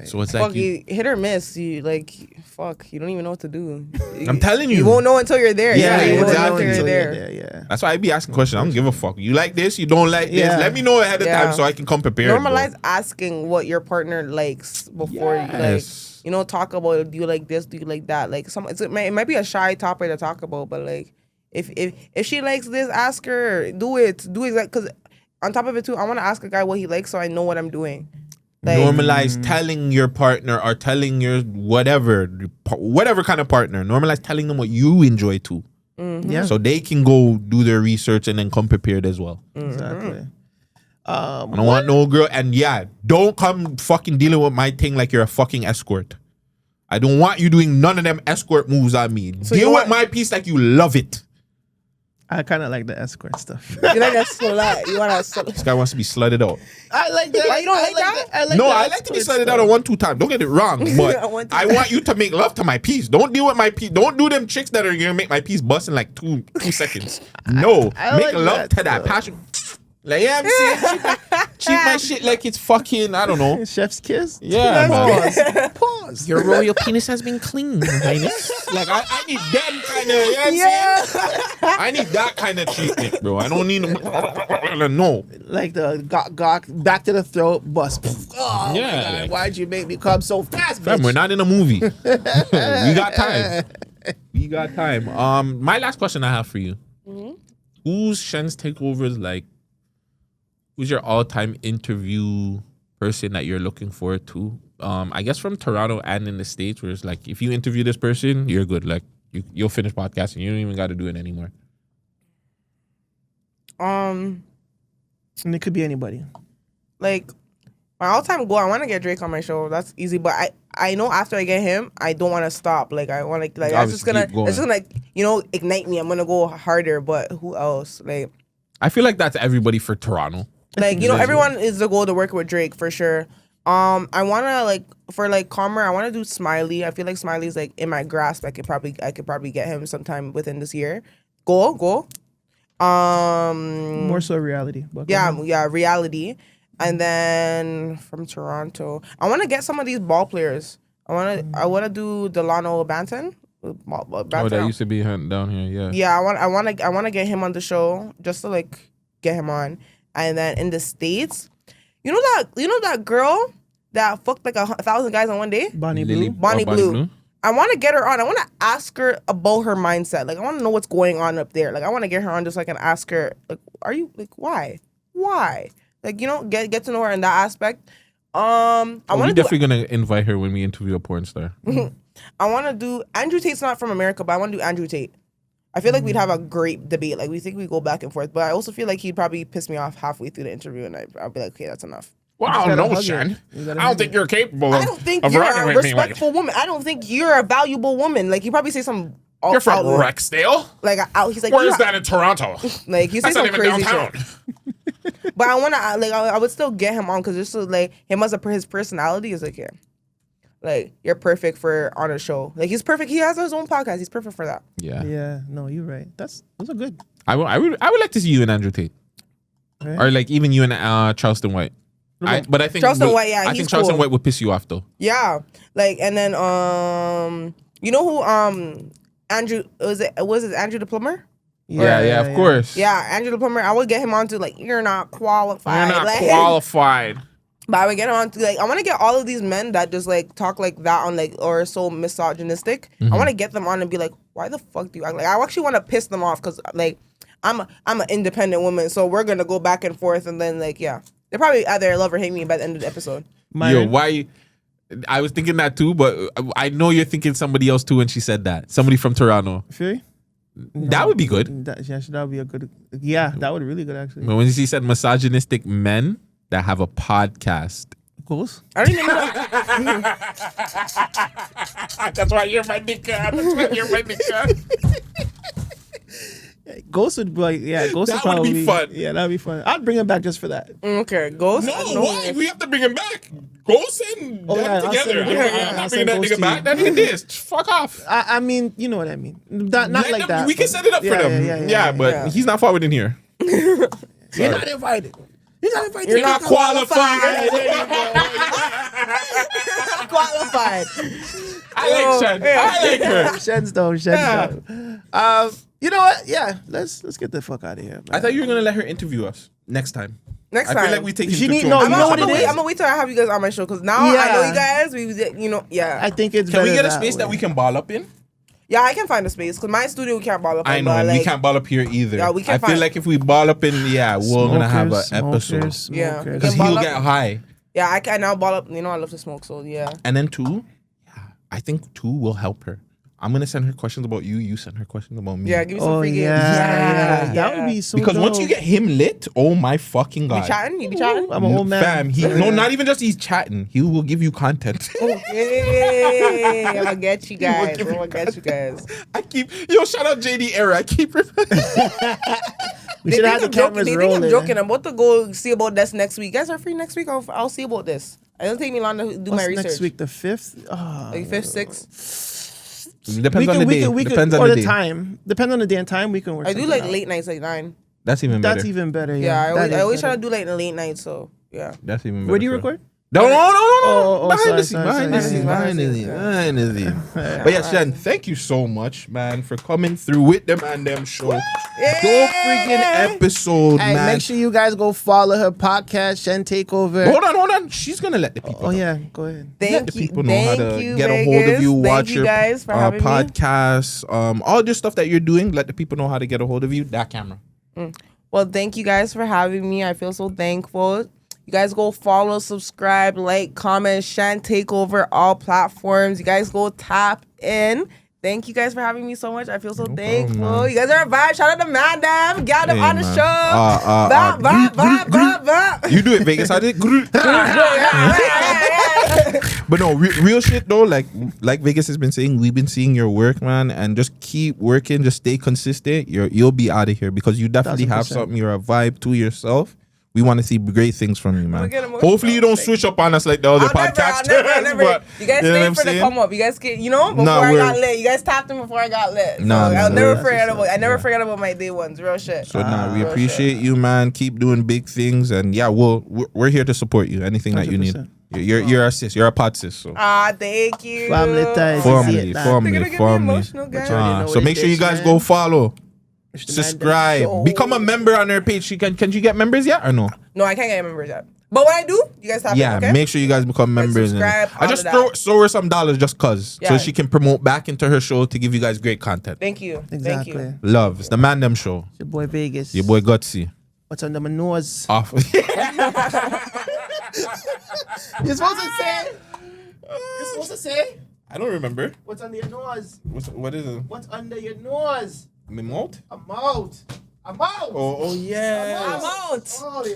A: So it's like
B: Fuck, you hit or miss. You like fuck. You don't even know what to do.
A: I'm telling you.
B: You won't know until you're there.
A: Yeah,
B: you won't know
A: exactly.
B: until you're there.
D: Yeah.
A: That's why I be asking questions. I don't give a fuck. You like this? You don't like this?
D: Yeah.
A: Let me know ahead of
B: Yeah.
A: time so I can come prepared.
B: Normalize asking what your partner likes before you like.
A: Yes.
B: You know, talk about do you like this? Do you like that? Like it might be a shy topic to talk about, but like if she likes this, ask her. Do it. Do exactly because on top of it too, I want to ask a guy what he likes so I know what I'm doing. Like,
A: Normalize telling your partner or telling your whatever kind of partner. Normalize telling them what you enjoy too.
D: Yeah.
A: So they can go do their research and then come prepared as well.
D: Exactly.
A: I don't want no girl. And yeah, don't come fucking dealing with my thing like you're a fucking escort. I don't want you doing none of them escort moves on me. Deal with my piece like you love it.
D: I kind of like the escort stuff.
B: you like a slut. You want a
A: This guy wants to be slutted out.
D: I like that.
B: Why you don't like that?
A: I like to be slutted out 1-2 times. Don't get it wrong, but
B: One, two
A: I want you to make love to my piece. Don't deal with my piece. Don't do them chicks that are gonna make my piece bust in like 2 seconds. No,
D: I
A: make
D: like
A: love
D: that,
A: to that
D: though.
A: passion. Like, yeah, I'm saying, treat my shit like it's fucking, I don't know.
D: Chef's kiss.
A: Yeah, man.
D: Pause.
A: Your royal penis has been cleaned, highness. Like, I need them kind of, you know what I'm saying? I need that kind of treatment, bro. I don't need no.
D: Like the gawk back to the throat, bust. Oh
A: Yeah,
D: my God,
A: like-
D: why'd you make me come so fast,
A: Fam,
D: bitch?
A: we're not in a movie. We got time. We got time. My last question I have for you. Who's Shen's takeovers like? Who's your all-time interview person that you're looking forward to? I guess from Toronto and in the States, where it's like, if you interview this person, you're good. Like, you'll finish podcasting. You don't even got to do it anymore.
D: And it could be anybody.
B: like my all-time goal. I want to get Drake on my show. That's easy, but I know after I get him, I don't want to stop. Like I want to like that's just
A: Obviously
B: gonna
A: keep going.
B: like ignite me. I'm gonna go harder. But who else? Like
A: I feel like that's everybody for Toronto.
B: everyone is the goal to work with Drake for sure. I wanna for Calmer, I wanna do Smiley. I feel like Smiley's like in my grasp. I could probably get him sometime within this year. Go.
D: More so reality. But
B: Yeah, reality. And then from Toronto, I wanna get some of these ball players. I wanna do Delano Banton.
A: Oh, that used to be down here, yeah.
B: Yeah, I want to get him on the show just to get him on. And then in the States, you know that girl that fucked like 1,000 guys on one day?
D: Bonnie
A: Lily-
D: Blue.
B: Bonnie
A: oh,
B: Blue. I want to get her on. I want to ask her about her mindset. Like, I want to know what's going on up there. Like, I want to get her on just so I can ask her, like, are you, like, why? Like, get to know her in that aspect. I
E: We're
B: want to
E: definitely gonna invite her when we interview a porn star.
B: I want to do Andrew Tate's not from America, but I want to do Andrew Tate. I feel like we'd have a great debate. Like, we think we go back and forth, but I also feel like he'd probably piss me off halfway through the interview, and I'll be like, okay, that's enough.
E: Wow,
D: gotta
E: no,
D: hug
E: Shan.
D: her. You gotta
E: I
D: hug
E: don't think you're capable
B: I don't think
E: of
B: you're
E: rocking
B: a
E: with me. Like,
B: respectful woman. I don't think you're a valuable woman. Like, you probably say some.
E: you're from
B: outlaw-
E: Rexdale?
B: Like, he's like,
E: Where's
B: you're
E: that in Toronto?
B: Like, you say
E: That's not
B: some
E: even
B: crazy
E: downtown.
B: shit. But I want to, like, I would still get him on because just so, like, him as his personality is like, yeah. Like, you're perfect for on a show. Like, he's perfect. He has his own podcast. He's perfect for that.
E: Yeah.
D: Yeah, no, you're right. Those are good.
E: I would like to see you and Andrew Tate.
D: Right.
E: Or like even you and Charleston White. But I think
B: Charleston White, yeah,
E: I
B: he's
E: think Charleston
B: cool.
E: White would piss you off though.
B: Yeah. Like, and then, you know who, Andrew, was it Andrew the Plumber?
E: Yeah, of course.
B: Yeah, Andrew the Plumber. I would get him on to, like, you're not qualified.
E: You're not
B: like,
E: qualified.
B: But I would get him on to, like, I want to get all of these men that just, like, talk like that on, like, or so misogynistic. I want to get them on and be like, why the fuck do you act like? I actually want to piss them off because, like, I'm an independent woman, so we're gonna go back and forth, and then, like, yeah, they probably either love or hate me by the end of the episode.
E: Yo, why? I was thinking that too, but I know you're thinking somebody else too when she said that. Somebody from Toronto.
D: Feel you?
E: That would be good.
D: That would be a good. Yeah, that would be really good actually.
E: But when she said misogynistic men that have a podcast.
D: Goals.
B: I don't even know.
E: That's why you're my nigga. That's why you're my nigga.
D: Ghost would be like, yeah, Ghost
E: That
D: would
E: would
D: probably
E: be fun.
D: Yeah, that'd be fun. I'd bring him back just for that.
B: Okay, Ghost. I don't know.
E: We have to bring him back. Go send
D: Oh,
E: them
D: yeah, I'll
E: together.
D: send him.
E: I'm
D: I'll
E: not
D: send
E: bringing that
D: Ghost
E: nigga
D: to
E: back.
D: you.
E: That nigga this. Fuck off.
D: I mean, you know what I mean. Not
E: Let
D: like
E: them-
D: that.
E: We can set it up for them. Yeah, but he's not forward in here.
D: You're not invited. You're not invited.
B: You're not qualified. Qualified.
E: I like Shen. I like her.
D: Shen's though. You know what? Yeah, let's get the fuck out of here. Man.
A: I thought you were gonna let her interview us next time.
B: Next
A: I
B: time.
A: feel like we take
D: She
A: you
D: need-
A: to
D: no,
A: tour.
D: you know what it is?
B: I'm gonna wait till I have you guys on my show because now I know you guys.
D: I think it's.
A: Can we
D: better
A: get a space that
D: way.
A: we can ball up in?
B: Yeah, I can find a space because my studio we can't ball up.
A: I
B: in,
A: know,
B: but,
A: and
B: like,
A: we can't ball up here either.
B: Yeah, we can
A: I feel
B: find-
A: like if we ball up in, we're gonna have an episode.
B: Yeah.
D: Smokers.
A: Because
B: Can ball
A: he'll
B: up?
A: get high.
B: Yeah, I can now ball up. You know, I love to smoke, so yeah.
A: And then two, I think two will help her. I'm gonna send her questions about you. You send her questions about me.
B: Yeah, give me some
D: Oh
B: free
D: yeah.
B: games.
D: That would be so.
A: Because once you
D: dope.
A: get him lit, oh my fucking
B: You
A: god.
B: be chatting? You be chatting?
D: I'm an old man.
A: Fam, no, not even just he's chatting. He will give you content.
B: Hey, I'm gonna get you guys. I'm gonna get you guys.
A: Shout out JD Era. I keep remembering.
D: We
B: They
D: should
B: think
D: have the
B: I'm joking.
D: cameras
B: They think
D: rolling.
B: I'm joking. I'm about to go see about this next week. You guys are free next week? I'll see about this. It doesn't take me long to do my
D: What's
B: research.
D: next week? The 5th. Oh.
B: Like 5th, 6th.
A: Depends on the day. Depends on
D: or
A: the
D: the
A: day.
D: time. Depends on the day and time. We can work.
B: I do
D: something
B: like
D: out.
B: late nights, like 9.
A: That's even better.
D: That's even better.
B: Yeah, I
D: That
B: always
D: is
B: try to
D: better.
B: do like the late nights. So yeah.
A: That's even better.
D: Where do you
A: for-
D: record?
A: No.
D: Oh,
A: Behind
D: sorry,
A: the scene.
D: sorry,
A: Behind the
D: sorry.
A: scene.
B: Behind
A: Behind
B: the
A: the
B: scene.
A: scene. Behind the scene. But yeah, Shen, thank you so much, man, for coming through with them and them show. Go freaking episode,
D: Hey,
A: man.
D: make sure you guys go follow her podcast, Shen Takeover.
A: Hold on. She's gonna let the people
D: Oh
A: know.
D: yeah, go ahead.
A: Let
B: Thank
A: the
B: you.
A: people know how
B: Thank
A: to
B: you,
A: get a
B: Vegas.
A: hold of you,
B: Thank
A: watch
B: you
A: your
B: guys for having me.
A: podcasts, all this stuff that you're doing. Let the people know how to get a hold of you. That camera.
B: Well, thank you guys for having me. I feel so thankful. You guys go follow, subscribe, like, comment, Shen Takeover, all platforms. You guys go tap in. Thank you guys for having me so much. I feel so thankful.
A: man.
B: You guys are a vibe. Shout out to Madam. Got him
A: Hey,
B: on the
A: man.
B: show. Bop.
A: You do it, Vegas. I did. But no, real shit though. Like Vegas has been saying, we've been seeing your work, man, and just keep working. Just stay consistent. You'll be out of here because you definitely have
D: 1000%.
A: something. You're a vibe to yourself. We want to see great things from you, man.
B: get emotional.
A: Hopefully you don't switch up on us like the other podcasters.
B: I'll never.
A: But
B: You guys
A: you know what
B: stayed
A: I'm
B: for the
A: saying?
B: come up. You guys, before
A: Nah,
B: I
A: we're-
B: got lit. You guys tapped in before I got lit.
A: Nah,
B: So I'll
A: nah,
B: never
A: we're-
B: forget about. I never forget about my day ones. Real shit.
A: So nah, we
B: real
A: appreciate you, man. Keep doing big things, and yeah, we're here to support you. Anything that you need.
D: 100%.
A: You're a sis. You're a pod sis. So
B: Thank you.
D: Family ties.
A: formally.
B: They're gonna get me emotional, guys.
D: already know
A: So
D: what
A: make
D: it
A: sure you
D: is,
A: guys
D: man.
A: go follow. Subscribe. Become a member on her page. Can she get members yet or no?
B: No, I can't get members yet. But when I do, you guys have
A: Yeah,
B: it, okay?
A: make sure you guys become members.
B: subscribe,
A: I just
B: all of that.
A: throw her some dollars just cause. So
B: Yeah.
A: she can promote back into her show to give you guys great content.
B: Thank you.
D: Exactly.
B: Thank you.
A: Love. It's the Man Them Show.
D: It's your boy Vegas.
A: Your boy Gutsy.
D: What's under my nose?
A: Off.
D: You're supposed to say. You're supposed to say.
A: I don't remember.
D: What's under your nose?
A: What is it?
D: What's under your nose?
A: My mouth?
D: I'm out. I'm out.
A: Oh yeah.
B: I'm out.
D: Holy